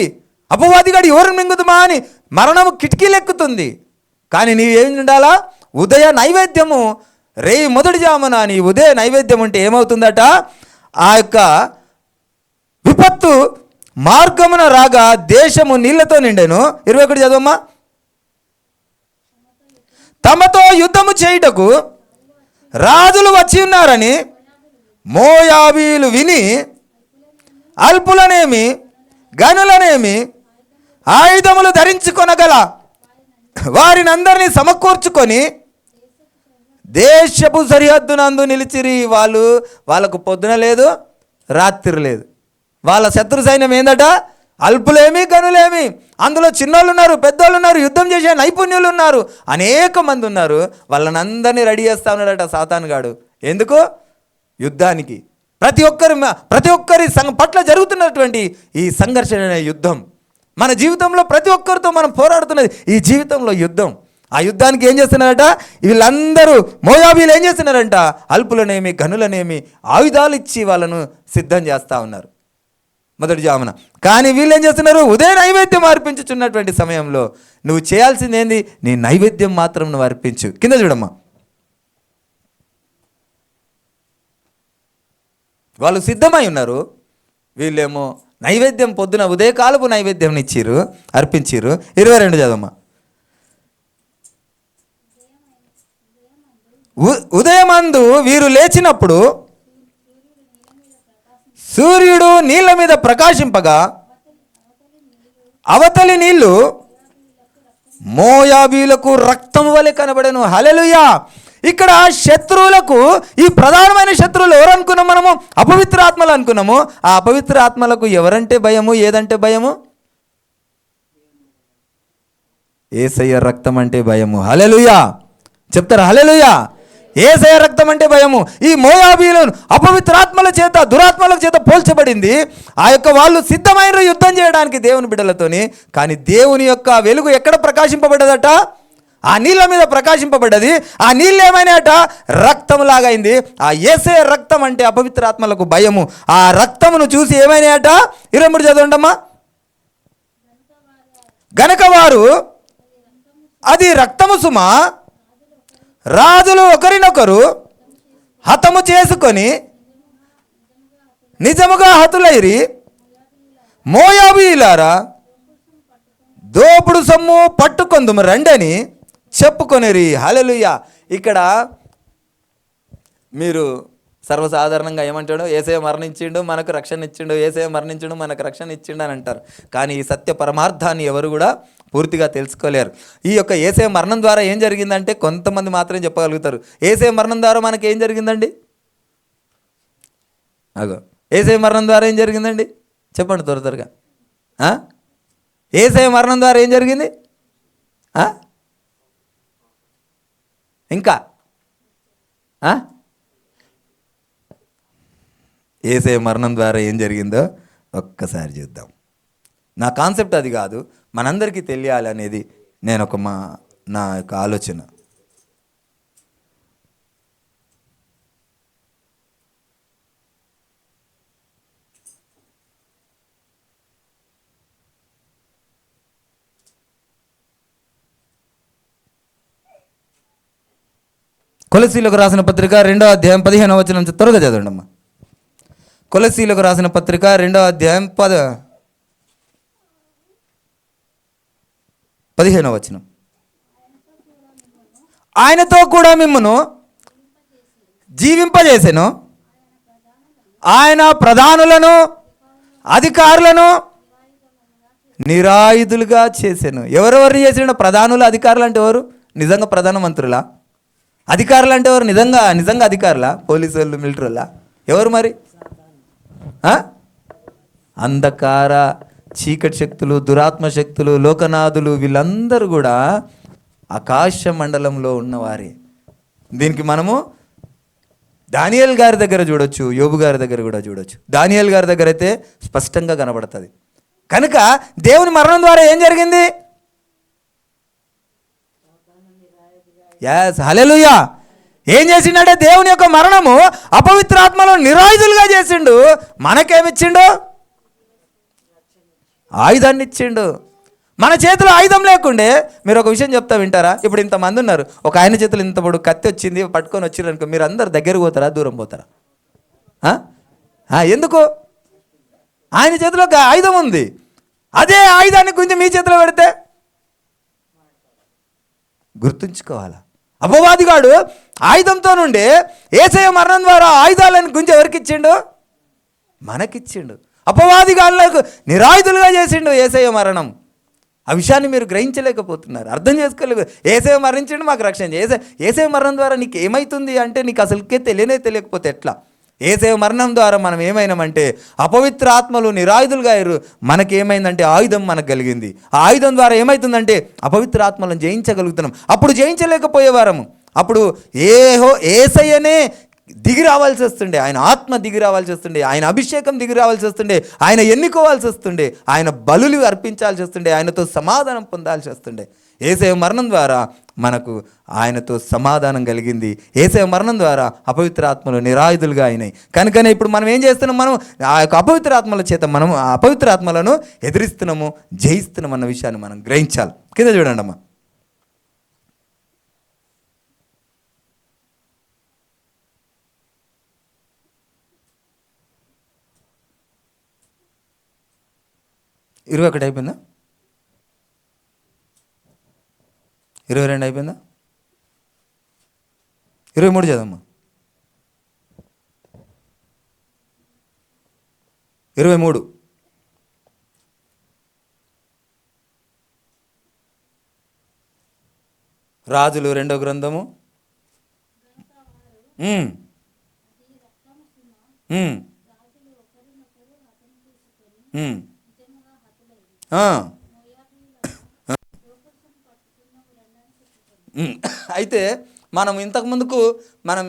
అపవాదిగాడు ఎవరిని మింగుతుమా అని మరణము కిటికీలు ఎక్కుతుంది. కానీ నీవేం ఉండాలా? ఉదయ నైవేద్యము. రేయి మొదటి జామున నీ ఉదయ నైవేద్యం అంటే ఏమవుతుందట? ఆ యొక్క విపత్తు మార్గమున రాగా దేశము నీళ్లతో నిండెను. 21 చదవమ్మా. తమతో యుద్ధము చేయుటకు రాజులు వచ్చి ఉన్నారని మోయాబీలు విని అల్పులనేమి గనులనేమి ఆయుధములు ధరించుకొనగల వారిని అందరినీ సమకూర్చుకొని దేశపు సరిహద్దునందు నిలిచిరి. వాళ్ళకు పొద్దున లేదు, రాత్రి లేదు. వాళ్ళ శత్రు సైన్యం ఏందట? అల్పులేమి గనులేమి. అందులో చిన్నోళ్ళు ఉన్నారు, పెద్దోళ్ళు ఉన్నారు, యుద్ధం చేసే నైపుణ్యులు ఉన్నారు, అనేక మంది ఉన్నారు. వాళ్ళని అందరినీ రెడీ చేస్తా ఉన్నాడట సాతానుగాడు. ఎందుకు? యుద్ధానికి. ప్రతి ఒక్కరి పట్ల జరుగుతున్నటువంటి ఈ సంఘర్షణ అనే యుద్ధం. మన జీవితంలో ప్రతి ఒక్కరితో మనం పోరాడుతున్నది ఈ జీవితంలో యుద్ధం. ఆ యుద్ధానికి ఏం చేస్తున్నారట? వీళ్ళందరూ మోయాబీలు ఏం చేస్తున్నారంట? అల్పులనేమి గనులనేమి ఆయుధాలు ఇచ్చి వాళ్ళను సిద్ధం చేస్తూ ఉన్నారు మొదటి జామున. కానీ వీళ్ళు ఏం చేస్తున్నారు? ఉదయ నైవేద్యం అర్పించుచున్నటువంటి సమయంలో నువ్వు చేయాల్సింది ఏంది? నీ నైవేద్యం మాత్రం నువ్వు అర్పించు. కింద చూడమ్మా. వాళ్ళు సిద్ధమై ఉన్నారు, వీళ్ళేమో నైవేద్యం పొద్దున ఉదయకాలపు నైవేద్యం ఇచ్చిర్రు, అర్పించిర్రు. 22 చదవమ్మా. ఉదయమందు వీరు లేచినప్పుడు సూర్యుడు నీళ్ళ మీద ప్రకాశింపగా అవతలి నీళ్లు మోయాబీలకు రక్తం వలె కనబడెను. హల్లెలూయా. ఇక్కడ శత్రువులకు, ఈ ప్రధానమైన శత్రువులు ఎవరు అనుకున్నాం మనము? అపవిత్ర ఆత్మలు అనుకున్నాము. ఆ అపవిత్ర ఆత్మలకు ఎవరంటే భయము, ఏదంటే భయము? యేసయ్య రక్తం అంటే భయము. హల్లెలూయా చెప్తారా? హల్లెలూయా. యేసయ్య రక్తం అంటే భయము. ఈ మోయాబీలను అపవిత్రాత్మల చేత, దురాత్మల చేత పోల్చబడింది. ఆ యొక్క వాళ్ళు సిద్ధమైన యుద్ధం చేయడానికి దేవుని బిడ్డలతోని. కానీ దేవుని యొక్క వెలుగు ఎక్కడ ప్రకాశింపబడ్డదట? ఆ నీళ్ళ మీద ప్రకాశింపబడ్డది. ఆ నీళ్ళు ఏమైనాయట? రక్తంలాగా అయింది. ఆ యేసయ్య రక్తం అంటే అపవిత్రాత్మలకు భయము. ఆ రక్తమును చూసి ఏమైనాయట? 23 చదవండమ్మా. గనక వారు, అది రక్తము సుమా, రాజులు ఒకరినొకరు హతము చేసుకొని నిజముగా హతులైరి, మోయాబీయులారా దోపుడు సొమ్ము పట్టుకొందుము రండని చెప్పుకొనిరి. హల్లెలూయా. ఇక్కడ మీరు సర్వసాధారణంగా ఏమంటాడు? యేసయ్య మరణించిండు, మనకు రక్షణ ఇచ్చిండు, యేసయ్య మరణించిండు, మనకు రక్షణ ఇచ్చిండు అని అంటారు. కానీ ఈ సత్య పరమార్థాన్ని ఎవరు కూడా పూర్తిగా తెలుసుకోలేరు. ఈ యొక్క యేసయ్య మరణం ద్వారా ఏం జరిగిందంటే కొంతమంది మాత్రమే చెప్పగలుగుతారు. యేసయ్య మరణం ద్వారా మనకి ఏం జరిగిందండి? అగో, యేసయ్య మరణం ద్వారా ఏం జరిగిందండి? చెప్పండి త్వరగా. యేసయ్య మరణం ద్వారా ఏం జరిగింది? ఇంకా యేసయ్య మరణం ద్వారా ఏం జరిగిందో ఒక్కసారి చూద్దాం. నా కాన్సెప్ట్ అది కాదు, మనందరికీ తెలియాలి అనేది నా యొక్క ఆలోచన. కొలసీలకు రాసిన పత్రిక 2వ అధ్యాయం 15వ వచనం త్వరగా చదవండి అమ్మా. కొలసీలకు రాసిన పత్రిక 2వ అధ్యాయం 15వ వచనం. ఆయనతో కూడా మిమ్మును జీవింపజేసెను, ఆయన ప్రధానులను అధికారులను నిరాయుధులుగా చేసెను. ఎవరెవరిని చేసిన? ప్రధానులు, అధికారులు అంటే ఎవరు? నిజంగా ప్రధానమంత్రులా? అధికారులు అంటే ఎవరు? నిజంగా అధికారులా? పోలీసు వాళ్ళు, మిలిటరీ వాళ్ళ? ఎవరు మరి? అంధకార చీకటి శక్తులు, దురాత్మ శక్తులు, లోకనాథులు, వీళ్ళందరూ కూడా ఆకాశ మండలంలో ఉన్నవారే. దీనికి మనము దానియేల్ గారి దగ్గర చూడొచ్చు, యోబు గారి దగ్గర కూడా చూడొచ్చు. దానియేల్ గారి దగ్గర అయితే స్పష్టంగా కనబడుతుంది. కనుక దేవుని మరణం ద్వారా ఏం జరిగింది? ఎస్, హల్లెలూయా. ఏం చేసిండంటే దేవుని యొక్క మరణము అపవిత్రాత్మలను నిరాయుధులుగా చేసిండు. మనకేమిచ్చిండు? ఆయుధాన్ని ఇచ్చిండు. మన చేతిలో ఆయుధం లేకుండే, మీరు ఒక విషయం చెప్తా వింటారా? ఇప్పుడు ఇంతమంది ఉన్నారు, ఒక ఆయన చేతులు ఇంత పొడు కత్తి వచ్చింది, పట్టుకొని వచ్చిర్రు అనుకో, మీరు అందరు దగ్గరకు పోతారా, దూరం పోతారా? ఎందుకు? ఆయన చేతిలో ఆయుధం ఉంది. అదే ఆయుధాన్ని గురించి మీ చేతిలో పెడితే గుర్తుంచుకోవాలా? అపవాదిగాడు ఆయుధంతో నుండి యేసయ్య మరణం ద్వారా ఆయుధాలను గురించి ఎవరికి ఇచ్చిండు? మనకిచ్చిండు. అపవాదిగాళ్ళకు నిరాయుధులుగా చేసిండు యేసయ్య మరణం. ఆ విషయాన్ని మీరు గ్రహించలేకపోతున్నారు, అర్థం చేసుకోలేదు. యేసయ్య మరణించిండు, మాకు రక్షణ. యేసయ్య మరణం ద్వారా నీకు ఏమవుతుంది అంటే నీకు అసలుకే తెలియకపోతే ఎట్లా? యేసయ్య మరణం ద్వారా మనం ఏమైనామంటే అపవిత్ర ఆత్మలు నిరాయుధులుగా అయ్యారు. మనకేమైందంటే ఆయుధం మనకు కలిగింది. ఆ ఆయుధం ద్వారా ఏమవుతుందంటే అపవిత్ర ఆత్మలను జయించగలుగుతున్నాం. అప్పుడు జయించలేకపోయేవారము. అప్పుడు యేసయ్యనే దిగి రావాల్సి వస్తుండే, ఆయన ఆత్మ దిగి రావాల్సి వస్తుండే, ఆయన అభిషేకం దిగి రావాల్సి వస్తుండే, ఆయన ఎన్నుకోవాల్సి వస్తుండే, ఆయన బలులు అర్పించాల్సి వస్తుండే, ఆయనతో సమాధానం పొందాల్సి వస్తుండే. యేసయ్య మరణం ద్వారా మనకు ఆయనతో సమాధానం కలిగింది. యేసయ్య మరణం ద్వారా అపవిత్ర ఆత్మలు నిరాయుధులుగా అయినాయి. కనుకనే ఇప్పుడు మనం ఏం చేస్తున్నాం? మనం ఆ యొక్క అపవిత్ర ఆత్మల చేత మనం ఆ అపవిత్ర ఆత్మలను ఎదిరిస్తున్నాము, జయిస్తున్నాం అన్న విషయాన్ని మనం గ్రహించాలి. కింద చూడండి అమ్మా. 21 అయిపోయిందా? 22 అయిపోయిందా? 23 చదవమ్మా. 23 రాజులు 2వ గ్రంథము. అయితే మనం ఇంతకు ముందుకు మనం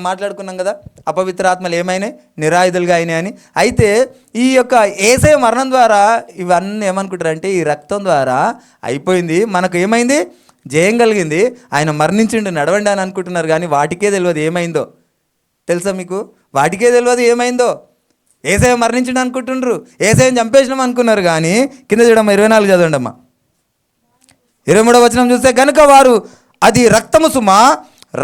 మాట్లాడుకున్నాం కదా, అపవిత్రాత్మలు ఏమైనాయి, నిరాయుధులుగా అయినాయి అని. అయితే ఈ యొక్క యేసయ్య మరణం ద్వారా ఇవన్నీ ఏమనుకుంటారంటే ఈ రక్తం ద్వారా అయిపోయింది, మనకు ఏమైంది, జయం కలిగింది, ఆయన మరణించిండు నడవండి అని అనుకుంటున్నారు. కానీ వాటికే తెలియదు ఏమైందో. తెలుసా మీకు? వాటికే తెలియదు ఏమైందో. యేసయ్య మరణించిండు అనుకుంటుండ్రు, యేసయ్యని చంపేసినాం అనుకున్నారు. కానీ కింద చూడమ్మా, 24 చదవండి అమ్మా. 23వ వచనం చూస్తే, కనుక వారు అది రక్తము సుమా,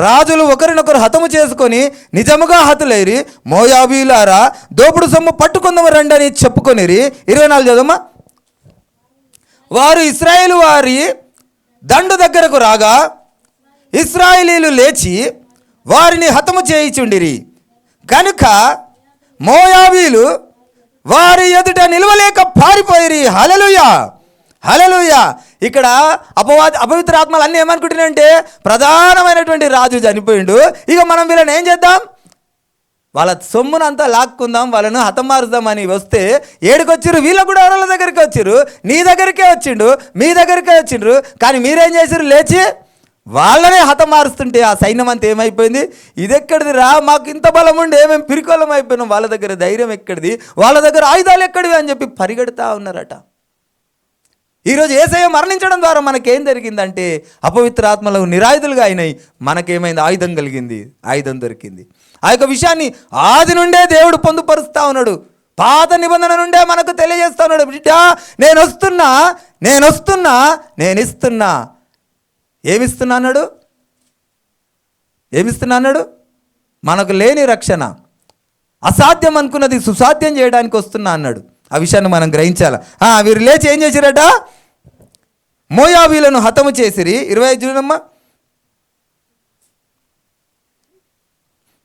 రాజులు ఒకరినొకరు హతము చేసుకొని నిజముగా హతులైరి, మోయాబీలారా దోపుడు సొమ్ము పట్టుకుందాము రండి అని చెప్పుకొనిరి. 24 చదవమ్మా. వారు ఇశ్రాయేలు వారి దండు దగ్గరకు రాగా ఇశ్రాయేలీలు లేచి వారిని హతము చేయిచుండిరి. కనుక మోయాబీలు వారి ఎదుట నిలవలేక పారిపోయిరి. హల్లెలూయా, హల్లెలూయా. ఇక్కడ అపవిత్ర ఆత్మలు అన్నీ ఏమనుకుంటున్నాయంటే ప్రధానమైనటువంటి రాజు చనిపోయిండు, ఇక మనం వీళ్ళని ఏం చేద్దాం, వాళ్ళ సొమ్మునంతా లాక్కుందాం, వాళ్ళను హతమారుద్దామని వస్తే ఏడుకొచ్చిర్రు. వీళ్ళకు కూడా వాళ్ళ దగ్గరికి వచ్చిర్రు, నీ దగ్గరికే వచ్చిండు, మీ దగ్గరికే వచ్చిండ్రు. కానీ మీరేం చేసిర్రు, లేచి వాళ్ళనే హతమారుస్తుంటే ఆ సైన్యం అంతా ఏమైపోయింది, ఇదెక్కడిది రా, మాకు ఇంత బలం ఉండి ఏమేమి పిరికోలం అయిపోయినాం, వాళ్ళ దగ్గర ధైర్యం ఎక్కడిది, వాళ్ళ దగ్గర ఆయుధాలు ఎక్కడివి అని చెప్పి పరిగెడతా ఉన్నారట. ఈరోజు యేసయ్య మరణించడం ద్వారా మనకేం జరిగిందంటే అపవిత్ర ఆత్మలు నిరాయుధులుగా అయినాయి, మనకేమైంది, ఆయుధం కలిగింది, ఆయుధం దొరికింది. ఆ యొక్క విషయాన్ని ఆది నుండే దేవుడు పొందుపరుస్తూ ఉన్నాడు, పాత నిబంధన నుండే మనకు తెలియజేస్తూ ఉన్నాడు. బిడ్డ, నేను వస్తున్నా, నేను ఇస్తున్నా. ఏమిస్తున్నా అన్నాడు? ఏమిస్తున్నా అన్నాడు? మనకు లేని రక్షణ, అసాధ్యం అనుకున్నది సుసాధ్యం చేయడానికి వస్తున్నా అన్నాడు. ఆ విషయాన్ని మనం గ్రహించాలి. వీరు లేచి ఏం చేసిరట, మోయాబీలను హతము చేసిరి. 25 చూడమ్మా.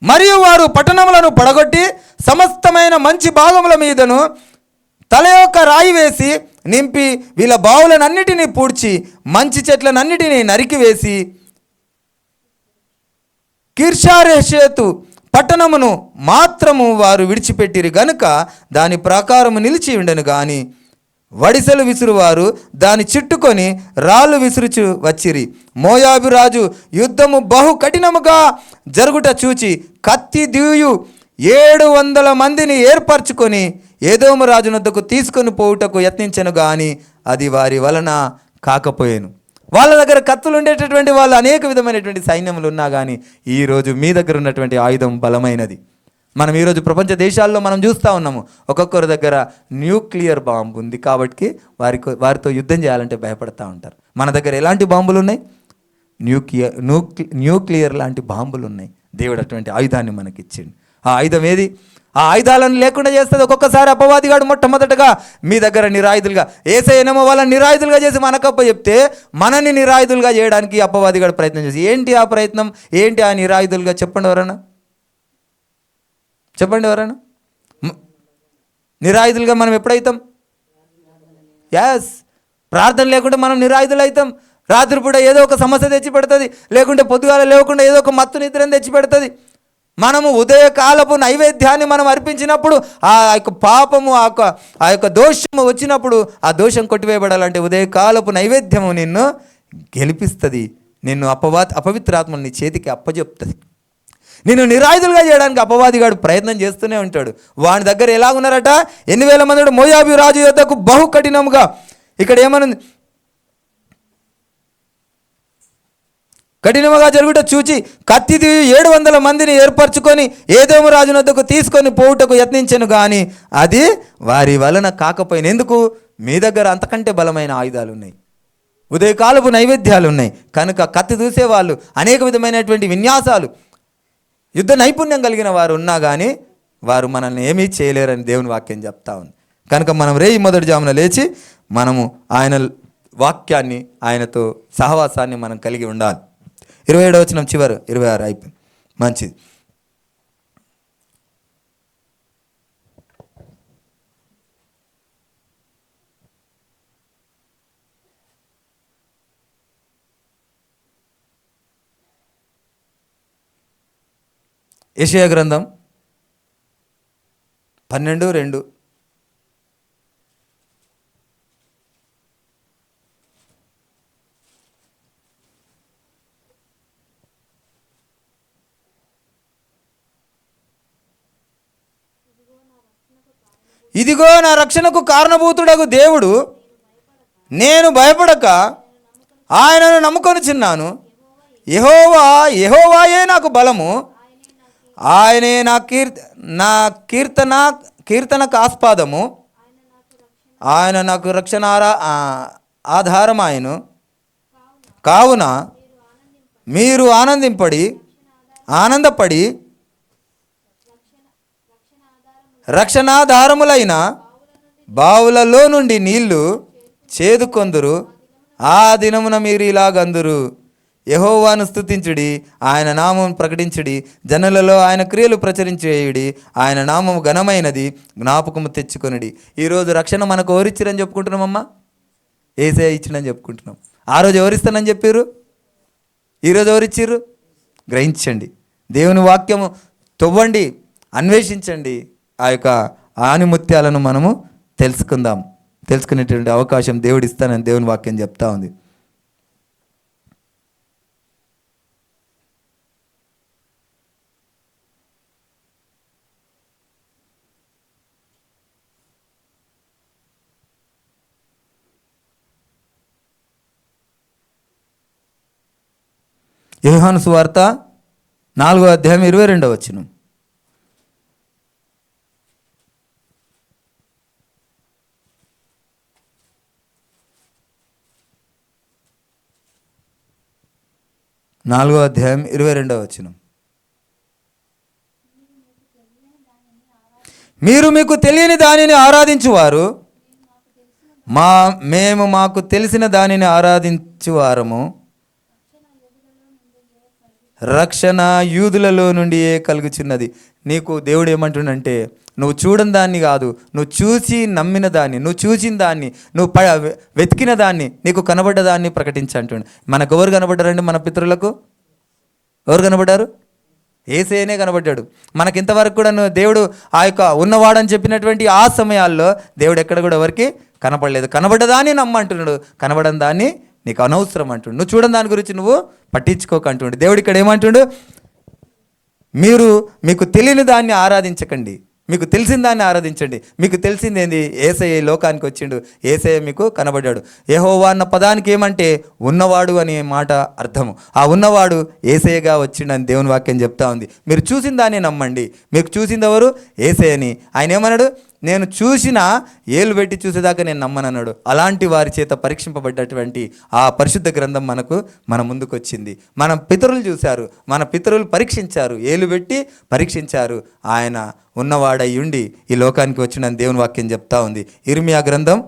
మరియు వారు పట్టణములను పడగొట్టి సమస్తమైన మంచి భాగముల మీదను తల యొక్క రాయి వేసి నింపి వీళ్ళ బావులనన్నిటినీ పూడ్చి మంచి చెట్లనన్నిటినీ నరికివేసి కీర్షారెషేతు పట్టణమును మాత్రము వారు విడిచిపెట్టిరి గనుక దాని ప్రాకారము నిలిచి ఉండెను. గాని వడిసెలు విసురువారు దాని చుట్టుకొని రాళ్ళు విసురుచు వచ్చిరి. మోయాబు రాజు యుద్ధము బహు కఠినముగా జరుగుట చూచి కత్తి దియు 700 మందిని ఏర్పరచుకొని ఏదోము రాజు వద్దకు తీసుకొని పోవుటకు యత్నించెను. గాని అది వారి వలన కాకపోయాను. వాళ్ళ దగ్గర కత్తులు ఉండేటటువంటి వాళ్ళు అనేక విధమైనటువంటి సైన్యములు ఉన్నా కానీ ఈరోజు మీ దగ్గర ఉన్నటువంటి ఆయుధం బలమైనది. మనం ఈరోజు ప్రపంచ దేశాల్లో మనం చూస్తూ ఉన్నాము, ఒక్కొక్కరి దగ్గర న్యూక్లియర్ బాంబు ఉంది కాబట్టి వారితో యుద్ధం చేయాలంటే భయపడతా ఉంటారు. మన దగ్గర ఎలాంటి బాంబులు ఉన్నాయి? న్యూక్లియర్ లాంటి బాంబులు ఉన్నాయి. దేవుడు అటువంటి ఆయుధాన్ని మనకి ఇచ్చిండు. ఆ ఆయుధం ఏది? ఆ ఆయుధాలను లేకుండా చేస్తుంది. ఒక్కొక్కసారి అపవాదిగాడు మొట్టమొదటగా మీ దగ్గర నిరాయుధులుగా, యేసయ్యనేమో వాళ్ళని నిరాయుధులుగా చేసి మనకప్ప చెప్తే మనని నిరాయుధులుగా చేయడానికి అపవాదిగాడు ప్రయత్నం చేసి, ఏంటి ఆ ప్రయత్నం, ఏంటి ఆ నిరాయుధులుగా? చెప్పండి ఎవరన్నా, నిరాయుధులుగా మనం ఎప్పుడైతాం? ప్రార్థన లేకుండా మనం నిరాయుధులు అవుతాం. రాత్రిపూట ఏదో ఒక సమస్య తెచ్చి పెడుతుంది, లేకుంటే పొద్దుగాల లేకుండా ఏదో ఒక మత్తు నిద్రను తెచ్చి పెడుతుంది. మనము ఉదయకాలపు నైవేద్యాన్ని మనం అర్పించినప్పుడు ఆ యొక్క పాపము, ఆ యొక్క దోషము వచ్చినప్పుడు ఆ దోషం కొట్టివేయబడాలంటే ఉదయకాలపు నైవేద్యము నిన్ను గెలిపిస్తుంది. నిన్ను అపవిత్రాత్మని నీ చేతికి అప్పచెప్తుంది. నిన్ను నిరాయుధులుగా చేయడానికి అపవాదిగాడు ప్రయత్నం చేస్తూనే ఉంటాడు. వాని దగ్గర ఎలా ఉన్నారట? 8,000 మంది మోయాబు రాజు యొద్దకు బహు కఠినముగా. ఇక్కడ ఏమనుంది? కఠినముగా జరుగుట చూచి కత్తి 700 మందిని ఏర్పరచుకొని ఏదోము రాజు వద్దకు తీసుకొని పోవుటకు యత్నించెను. కానీ అది వారి వలన కాకపోయిన. ఎందుకు? మీ దగ్గర అంతకంటే బలమైన ఆయుధాలు ఉన్నాయి, ఉదయకాలపు నైవేద్యాలు ఉన్నాయి. కనుక కత్తి చూసేవాళ్ళు, అనేక విధమైనటువంటి విన్యాసాలు, యుద్ధ నైపుణ్యం కలిగిన వారు ఉన్నా కానీ వారు మనల్ని ఏమీ చేయలేరని దేవుని వాక్యం చెప్తా ఉంది. కనుక మనం రేయి మొదటి జామున లేచి మనము ఆయన వాక్యాన్ని, ఆయనతో సహవాసాన్ని మనం కలిగి ఉండాలి. 27వ వచనం చివరి 26 అయిపోయింది. మంచిది. యెషయా గ్రంథం 12:2. ఇదిగో నా రక్షణకు కారణభూతుడగు దేవుడు, నేను భయపడక ఆయనను నమ్ముకొనుచున్నాను. యెహోవాయే నాకు బలము, ఆయనే నా కీర్తనకు ఆస్పాదము, ఆయన నాకు రక్షణ ఆధారమాయను. కావున మీరు ఆనందపడి రక్షణాధారములైన బావులలో నుండి నీళ్లు చేదుకొందురు. ఆ దినమున మీరు ఇలాగందురు, యెహోవాను స్తుతించుడి, ఆయన నామం ప్రకటించుడి, జనులలో ఆయన క్రియలు ప్రచురించేయుడి, ఆయన నామము ఘనమైనది, జ్ఞాపకము తెచ్చుకొనుడి. ఈరోజు రక్షణ మనకు ఎవరిచ్చిరని చెప్పుకుంటున్నామమ్మా? యేసయ్య ఇచ్చినని చెప్పుకుంటున్నాం. ఆ రోజు ఎవరిస్తానని చెప్పారు? ఈరోజు ఎవరిచ్చిర్రు? గ్రహించండి. దేవుని వాక్యము తవ్వండి, అన్వేషించండి. ఆ యొక్క ఆనిముత్యాలను మనము తెలుసుకునేటువంటి అవకాశం దేవుడు ఇస్తానని దేవుని వాక్యం చెప్తా ఉంది. యోహాను సువార్త 4వ అధ్యాయం 22వ వచనం. నాలుగో అధ్యాయం 22వ వచనం. మీరు మీకు తెలియని దానిని ఆరాధించువారు, మేము మాకు తెలిసిన దానిని ఆరాధించువారము, రక్షణ యూదులలో నుండియే కలుగుచున్నది. నీకు దేవుడు ఏమంటుండంటే, నువ్వు చూడని దాన్ని కాదు, నువ్వు చూసి నమ్మిన దాన్ని, నువ్వు చూసిన దాన్ని, నువ్వు వెతికిన దాన్ని, నీకు కనబడ్డ దాన్ని ప్రకటించంటుండు. మనకు ఎవరు కనబడ్డారండి? మన పితరులకు ఎవరు కనబడ్డారు? యేసయ్యనే కనబడ్డాడు. మనకి ఇంతవరకు కూడా దేవుడు ఆ యొక్క ఉన్నవాడని చెప్పినటువంటి ఆ సమయాల్లో దేవుడు ఎక్కడ కూడా ఎవరికి కనపడలేదు. కనబడ్డదాన్ని నమ్మంటున్నాడు, కనబడని దాన్ని నీకు అనవసరం అంటుండు. నువ్వు చూడని దాని గురించి నువ్వు పట్టించుకోకంటుండు. దేవుడు ఇక్కడ ఏమంటుండు? మీకు తెలియని దాన్ని ఆరాధించకండి, మీకు తెలిసిన దాన్ని ఆరాధించండి. మీకు తెలిసింది ఏంది? యేసయ్య లోకానికి వచ్చిండు, యేసయ్య మీకు కనబడ్డాడు. యెహోవా అన్న పదానికి ఏమంటే ఉన్నవాడు అనే మాట అర్థము. ఆ ఉన్నవాడు యేసయ్యగా వచ్చిండని దేవుని వాక్యం చెప్తా ఉంది. మీరు చూసిన దాన్ని నమ్మండి. మీకు చూసింది ఎవరు? యేసయ్యని. ఆయన ఏమన్నాడు? నేను చూసిన ఏలు పెట్టి చూసేదాకా నేను నమ్మనన్నాడు. అలాంటి వారి చేత పరీక్షింపబడ్డటువంటి ఆ పరిశుద్ధ గ్రంథం మన ముందుకు వచ్చింది. మన పితరులు చూశారు, మన పితరులు పరీక్షించారు, ఏలు పెట్టి పరీక్షించారు. ఆయన ఉన్నవాడై ఉండి ఈ లోకానికి వచ్చిన దేవుని వాక్యం చెప్తా ఉంది. ఇర్మియా గ్రంథం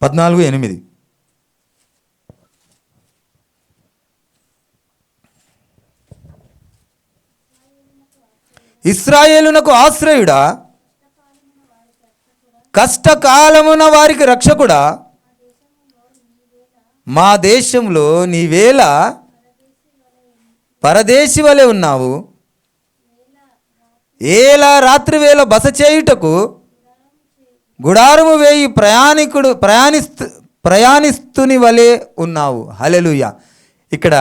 14:8. ఇశ్రాయేలునకు ఆశ్రయుడా, కష్టకాలమున వారికి రక్షకుడా, మా దేశంలో నీవేళ పరదేశి వలె ఉన్నావు. ఏలా రాత్రి వేళ బస చేయుటకు గుడారము వేయి ప్రయాణిస్తుని వలె ఉన్నావు. హల్లెలూయా. ఇక్కడ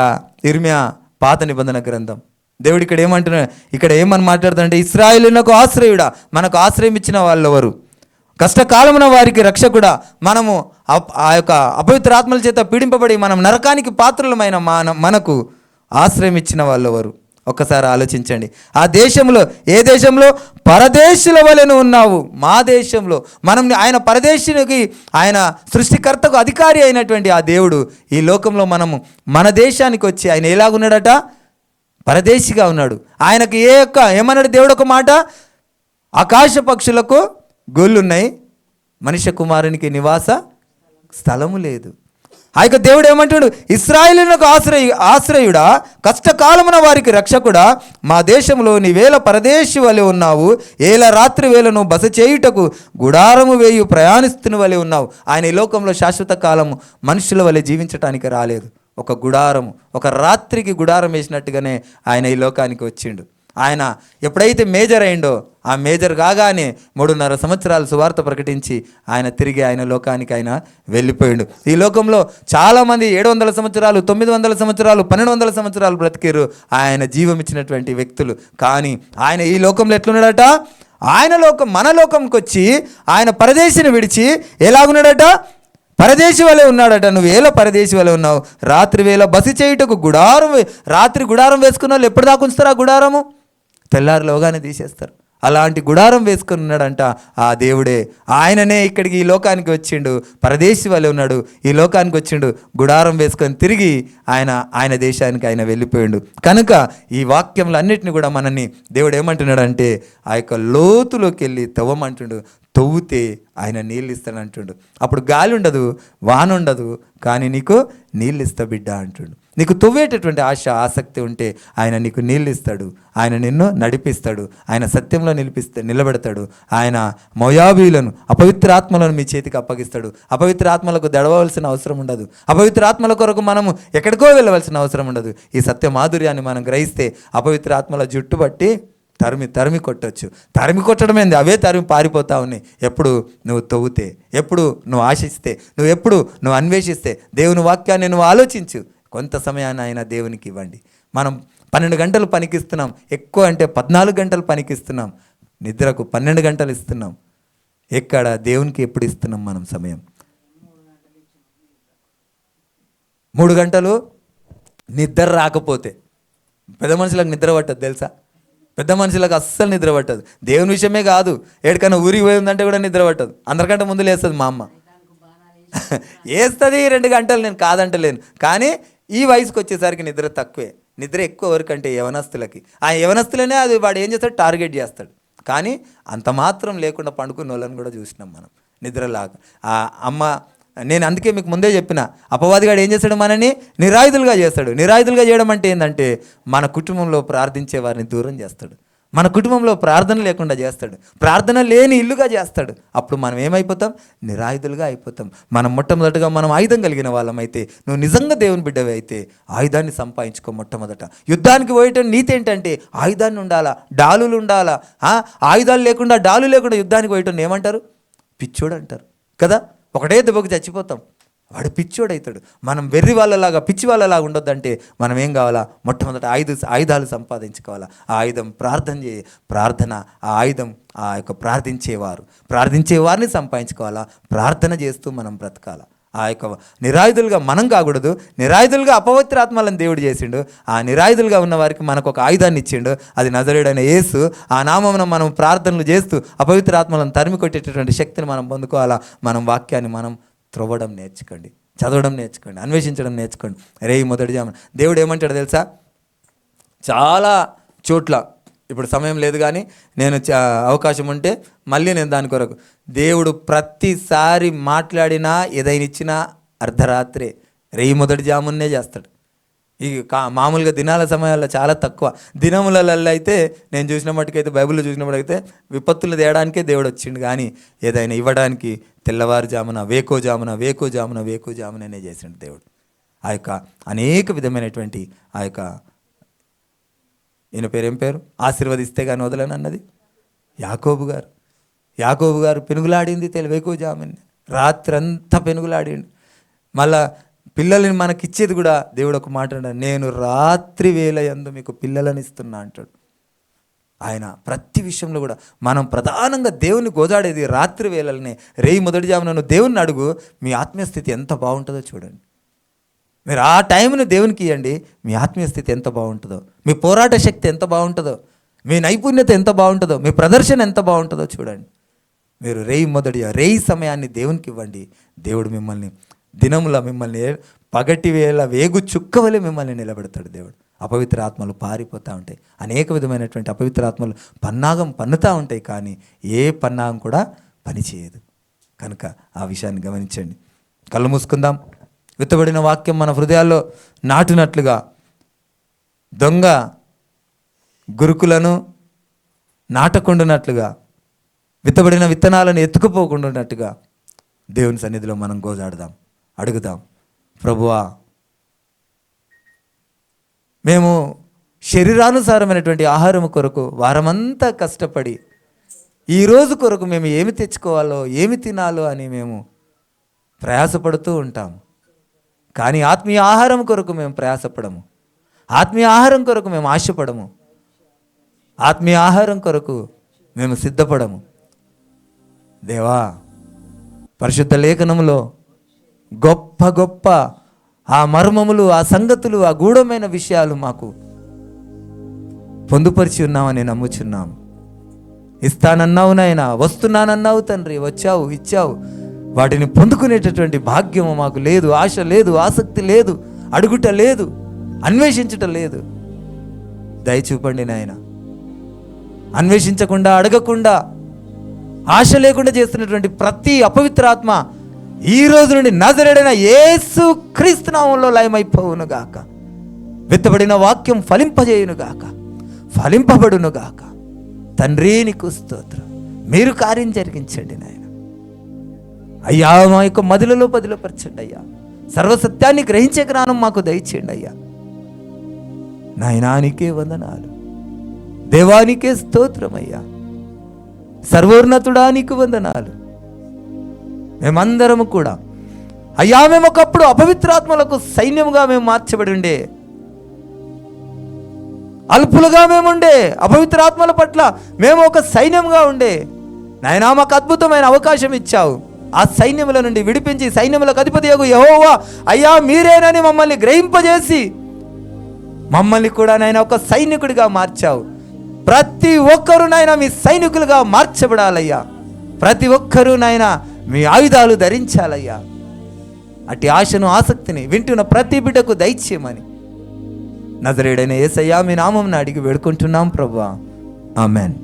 ఇర్మియా పాత నిబంధన గ్రంథం. దేవుడు ఇక్కడ ఏమంటున్నాడు? ఇక్కడ ఏమని మాట్లాడుతాడంటే, ఇశ్రాయేలునకు ఆశ్రయుడా, మనకు ఆశ్రయం ఇచ్చిన వాళ్ళు ఎవరు? కష్టకాలమున వారికి రక్షకుడా, మనము ఆ యొక్క అపవిత్రాత్మల చేత పీడింపబడి మనం నరకానికి పాత్రులమైన మనకు ఆశ్రయం ఇచ్చిన వాళ్ళు ఎవరు? ఒక్కసారి ఆలోచించండి. ఆ దేశంలో, ఏ దేశంలో? పరదేశుల వలెను ఉన్నావు. మా దేశంలో మనం, ఆయన పరదేశునికి, ఆయన సృష్టికర్తకు అధికారి అయినటువంటి ఆ దేవుడు ఈ లోకంలో మనము మన దేశానికి వచ్చి ఆయన ఎలాగున్నాడట? పరదేశిగా ఉన్నాడు. ఆయనకు ఏమన్నాడు దేవుడు? ఒక మాట, ఆకాశ పక్షులకు గొల్లున్నాయి, మనుష్య కుమారునికి నివాస స్థలము లేదు. ఆ యొక్క దేవుడు ఏమంటాడు? ఇశ్రాయేలునకు ఆశ్రయుడా, కష్టకాలమున వారికి రక్షకుడా, మా దేశంలో నీవేళ పరదేశి వలె ఉన్నావు, ఏల రాత్రి వేళను బస చేయుటకు గుడారము వేయు ప్రయాణిస్తున్న వలె ఉన్నావు. ఆయన ఈ లోకంలో శాశ్వత కాలము మనుషుల వలె జీవించడానికి రాలేదు. ఒక గుడారము, ఒక రాత్రికి గుడారం వేసినట్టుగానే ఆయన ఈ లోకానికి వచ్చిండు. ఆయన ఎప్పుడైతే మేజర్ అయిండో, ఆ మేజర్ కాగానే 3.5 సంవత్సరాలు సువార్త ప్రకటించి ఆయన తిరిగి ఆయన లోకానికి ఆయన వెళ్ళిపోయిండు. ఈ లోకంలో చాలామంది 700 సంవత్సరాలు, 900 సంవత్సరాలు, 1200 సంవత్సరాలు బ్రతికిరు ఆయన జీవం ఇచ్చినటువంటి వ్యక్తులు. కానీ ఆయన ఈ లోకంలో ఎట్లున్నాడట? ఆయన లోకం, మన లోకంకి వచ్చి ఆయన పరదేశిని విడిచి ఎలాగున్నాడట? పరదేశి వలె ఉన్నాడట. నువ్వేళ పరదేశి వలె ఉన్నావు, రాత్రి వేళ బస చేయుటకు గుడారం. రాత్రి గుడారం వేసుకున్న వాళ్ళు ఎప్పుడు దాకా ఉంచుతారు? ఆ గుడారము తెల్లారిలోగానే తీసేస్తారు. అలాంటి గుడారం వేసుకుని ఉన్నాడంట ఆ దేవుడే. ఆయననే ఇక్కడికి ఈ లోకానికి వచ్చిండు, పరదేశి వలె ఉన్నాడు, ఈ లోకానికి వచ్చిండు, గుడారం వేసుకొని తిరిగి ఆయన దేశానికి ఆయన వెళ్ళిపోయిండు. కనుక ఈ వాక్యంలో అన్నిటిని కూడా మనల్ని దేవుడు ఏమంటున్నాడంటే, ఆ యొక్క లోతులోకి వెళ్ళి తవ్వమంటుండు. తవ్వుతే ఆయన నీళ్ళు ఇస్తాడంటుండు. అప్పుడు గాలి ఉండదు, వాన ఉండదు, కానీ నీకు నీళ్ళు ఇస్తా బిడ్డ అంటుండు. నీకు తవ్వేటటువంటి ఆసక్తి ఉంటే ఆయన నీకు నీళ్ళు ఇస్తాడు, ఆయన నిన్ను నడిపిస్తాడు, ఆయన సత్యంలో నిలబెడతాడు. ఆయన మోయాబీలను, అపవిత్ర ఆత్మలను మీ చేతికి అప్పగిస్తాడు. అపవిత్ర ఆత్మలకు దడవలసిన అవసరం ఉండదు. అపవిత్ర ఆత్మల కొరకు మనము ఎక్కడికో వెళ్ళవలసిన అవసరం ఉండదు. ఈ సత్య మాధుర్యాన్ని మనం గ్రహిస్తే అపవిత్ర ఆత్మల జుట్టు బట్టి తరిమి కొట్టచ్చు. తరిమి కొట్టడమేంది, అవే తరిమి పారిపోతా ఉన్నాయి. ఎప్పుడు నువ్వు తవ్వుతే, ఎప్పుడు నువ్వు ఆశిస్తే, నువ్వు అన్వేషిస్తే, దేవుని వాక్యాన్ని నువ్వు ఆలోచించు. కొంత సమయాన్ని ఆయన దేవునికి ఇవ్వండి. మనం 12 గంటలు పనికిస్తున్నాం, ఎక్కువ అంటే 14 గంటలు పనికిస్తున్నాం, నిద్రకు 12 గంటలు ఇస్తున్నాం. ఎక్కడ దేవునికి ఎప్పుడు ఇస్తున్నాం మనం సమయం? 3 గంటలు నిద్ర రాకపోతే పెద్ద మనుషులకు నిద్ర పట్టదు తెలుసా? పెద్ద మనుషులకు అస్సలు నిద్ర పట్టదు. దేవుని విషయమే కాదు, ఎక్కడికైనా ఊరికి పోయిందంటే కూడా నిద్ర పట్టదు. అందరికంటే ముందు లేస్తుంది మా అమ్మ. వేస్తుంది 2 గంటలు, నేను కాదంటలేను. కానీ ఈ వయసుకు వచ్చేసరికి నిద్ర తక్కువే. నిద్ర ఎక్కువ ఎవరికంటే యవనస్తులకి. ఆ యవనస్తులనే అది వాడు ఏం చేస్తాడు? టార్గెట్ చేస్తాడు. కానీ అంత మాత్రం లేకుండా పండుకున్న వాళ్ళని కూడా చూసినాం మనం నిద్రలాగా. ఆ అమ్మ, నేను అందుకే మీకు ముందే చెప్పిన, అపవాదిగాడు ఏం చేస్తాడు? మనని నిరాయుధులుగా చేస్తాడు. నిరాయుధులుగా చేయడం అంటే ఏంటంటే, మన కుటుంబంలో ప్రార్థించే వారిని దూరం చేస్తాడు, మన కుటుంబంలో ప్రార్థన లేకుండా చేస్తాడు, ప్రార్థన లేని ఇల్లుగా చేస్తాడు. అప్పుడు మనం ఏమైపోతాం? నిరాయుధులుగా అయిపోతాం. మనం మొట్టమొదటిగా మనం ఆయుధం కలిగిన వాళ్ళం అయితే, నువ్వు నిజంగా దేవుని బిడ్డవి అయితే ఆయుధాన్ని సంపాదించుకో. మొట్టమొదట యుద్ధానికి పోయేట నీతి ఏంటంటే ఆయుధాన్ని ఉండాలా, డాలులు ఉండాలా. ఆయుధాలు లేకుండా, డాలు లేకుండా యుద్ధానికి పోయేటోని ఏమంటారు? పిచ్చోడు అంటారు కదా. ఒకటే దెబ్బకు చచ్చిపోతాం. వాడు పిచ్చోడవుతాడు. మనం వెర్రి వాళ్ళలాగా, పిచ్చి వాళ్ళలాగా ఉండొద్దంటే మనం ఏం కావాలా? మొట్టమొదటి ఆయుధాలు సంపాదించుకోవాలా. ఆ ఆయుధం ప్రార్థన. ఆ ఆయుధం ఆ యొక్క ప్రార్థించేవారిని సంపాదించుకోవాలా. ప్రార్థన చేస్తూ మనం బ్రతకాల. ఆ యొక్క నిరాయుధులుగా మనం కాకూడదు. నిరాయుధులుగా అపవిత్రాత్మలను దేవుడు చేసిండు. ఆ నిరాయుధులుగా ఉన్న వారికి మనకు ఒక ఆయుధాన్ని ఇచ్చిండు, అది నజరేయుడైన యేసు. ఆ నామమున మనం ప్రార్థనలు చేస్తూ అపవిత్రాత్మలను తరిమి కొట్టేటటువంటి శక్తిని మనం పొందుకోవాలా. మనం వాక్యాన్ని మనం త్రవ్వడం నేర్చుకోండి, చదవడం నేర్చుకోండి, అన్వేషించడం నేర్చుకోండి. మొదటి జామున దేవుడు ఏమంటాడు తెలుసా? చాలా చోట్ల, ఇప్పుడు సమయం లేదు కానీ నేను అవకాశం ఉంటే మళ్ళీ నేను దాని కొరకు, దేవుడు ప్రతిసారి మాట్లాడినా ఏదైనా ఇచ్చినా అర్ధరాత్రే మొదటి జామున్నే చేస్తాడు. ఈ మామూలుగా దినాల సమయాల్లో చాలా తక్కువ. దినములలో అయితే నేను చూసిన మట్టుకైతే, బైబిల్లో చూసిన మట్టుకైతే విపత్తులు తేయడానికే దేవుడు వచ్చిండు, కానీ ఏదైనా ఇవ్వడానికి తెల్లవారుజామున వేకోజాముననే చేసిండు దేవుడు. ఆ యొక్క అనేక విధమైనటువంటి ఆ యొక్క, ఈయన ఏం పేరు? ఆశీర్వదిస్తే కానీ వదలనన్నది యాకోబు గారు పెనుగులాడింది వేకోజామున, రాత్రంతా పెనుగులాడిండు. మళ్ళా పిల్లల్ని మనకిచ్చేది కూడా దేవుడు ఒక మాట అంటాడు, నేను రాత్రి వేళ యందు మీకు పిల్లలని ఇస్తున్నా అంటాడు. ఆయన ప్రతి విషయంలో కూడా మనం ప్రధానంగా దేవుని గోజాడేది రాత్రి వేళలనే. మొదటి జామున నువ్వు దేవుణ్ణి అడుగు, మీ ఆత్మీయ స్థితి ఎంత బాగుంటుందో చూడండి. మీరు ఆ టైంని దేవునికి ఇవ్వండి. మీ ఆత్మీయ స్థితి ఎంత బాగుంటుందో, మీ పోరాట శక్తి ఎంత బాగుంటుందో, మీ నైపుణ్యత ఎంత బాగుంటుందో, మీ ప్రదర్శన ఎంత బాగుంటుందో చూడండి. మీరు రేయి సమయాన్ని దేవునికి ఇవ్వండి. దేవుడు మిమ్మల్ని దినముల మిమ్మల్ని పగటి వేళ వేగు చుక్కవలే మిమ్మల్ని నిలబెడతాడు దేవుడు. అపవిత్ర ఆత్మలు పారిపోతూ ఉంటాయి. అనేక విధమైనటువంటి అపవిత్ర ఆత్మలు పన్నాగం పన్నుతూ ఉంటాయి, కానీ ఏ పన్నాగం కూడా పనిచేయదు. కనుక ఆ విషయాన్ని గమనించండి. కళ్ళు మూసుకుందాం. విత్తబడిన వాక్యం మన హృదయాల్లో నాటునట్లుగా, దొంగ గురుకులను నాటకుండానట్లుగా, విత్తబడిన విత్తనాలను ఎత్తుకుపోకుండానట్టుగా దేవుని సన్నిధిలో మనం గోజాడదాం, అడుగుదాం. ప్రభువా, మేము శరీరానుసారమైనటువంటి ఆహారం కొరకు వారమంతా కష్టపడి ఈరోజు కొరకు మేము ఏమి తెచ్చుకోవాలో, ఏమి తినాలో అని మేము ప్రయాసపడుతూ ఉంటాము. కానీ ఆత్మీయ ఆహారం కొరకు మేము ప్రయాసపడము, ఆత్మీయ ఆహారం కొరకు మేము ఆశపడము, ఆత్మీయ ఆహారం కొరకు మేము సిద్ధపడము. దేవా, పరిశుద్ధ లేఖనములో గొప్ప గొప్ప ఆ మర్మములు, ఆ సంగతులు, ఆ గూఢమైన విషయాలు మాకు పొందుపరిచి ఉన్నామని నమ్ముచున్నాము. ఇస్తానన్నావు నాయనా, వస్తున్నానన్నావు తండ్రి, వచ్చావు, ఇచ్చావు. వాటిని పొందుకునేటటువంటి భాగ్యము మాకు లేదు, ఆశ లేదు, ఆసక్తి లేదు, అడుగుట లేదు, అన్వేషించుట లేదు. దయచూపండి నాయన. అన్వేషించకుండా, అడగకుండా, ఆశ లేకుండా చేస్తున్నటువంటి ప్రతి అపవిత్రాత్మ ఈ రోజు నుండి నజరేయుడైన యేసు క్రీస్తు నామములో లయమైపోవునుగాక. విత్తబడిన వాక్యం ఫలింపజేయునుగాక, ఫలింపబడునుగాక. తండ్రి, నీకు స్తోత్రం. మీరు కార్యం జరిగించండి నాయన. అయ్యా, మా యొక్క మదిలలో పదిలపరచండి అయ్యా. సర్వసత్యాన్ని గ్రహించే జ్ఞానం మాకు దయచేయండి అయ్యా. నాయనానికే వందనాలు, దేవానికే స్తోత్రమయ్యా. సర్వోన్నతుడానికి వందనాలు. మేమందరము కూడా అయ్యా, మేము ఒకప్పుడు అపవిత్రాత్మలకు సైన్యముగా మేము మార్చబడి ఉండే, అల్పులుగా మేముండే, అపవిత్రాత్మల పట్ల మేము ఒక సైన్యంగా ఉండే. నాయనా, మాకు అద్భుతమైన అవకాశం ఇచ్చావు. ఆ సైన్యముల నుండి విడిపించి సైన్యములకు అధిపతియగు యెహోవా అయ్యా మీరేనని మమ్మల్ని గ్రహింపజేసి మమ్మల్ని కూడా నాయన ఒక సైనికుడిగా మార్చావు. ప్రతి ఒక్కరూ నాయన మీ సైనికులుగా మార్చబడాలయ్యా. ప్రతి ఒక్కరూ నాయన మీ ఆయుధాలు ధరించాలయ్యా. అట్టి ఆశను, ఆసక్తిని వింటున్న ప్రతి బిడ్డకు దయచేయమని నజరేయుడైన యేసయ్యా మీ నామమున అడిగి వేడుకుంటున్నాం ప్రభువా. ఆమెన్.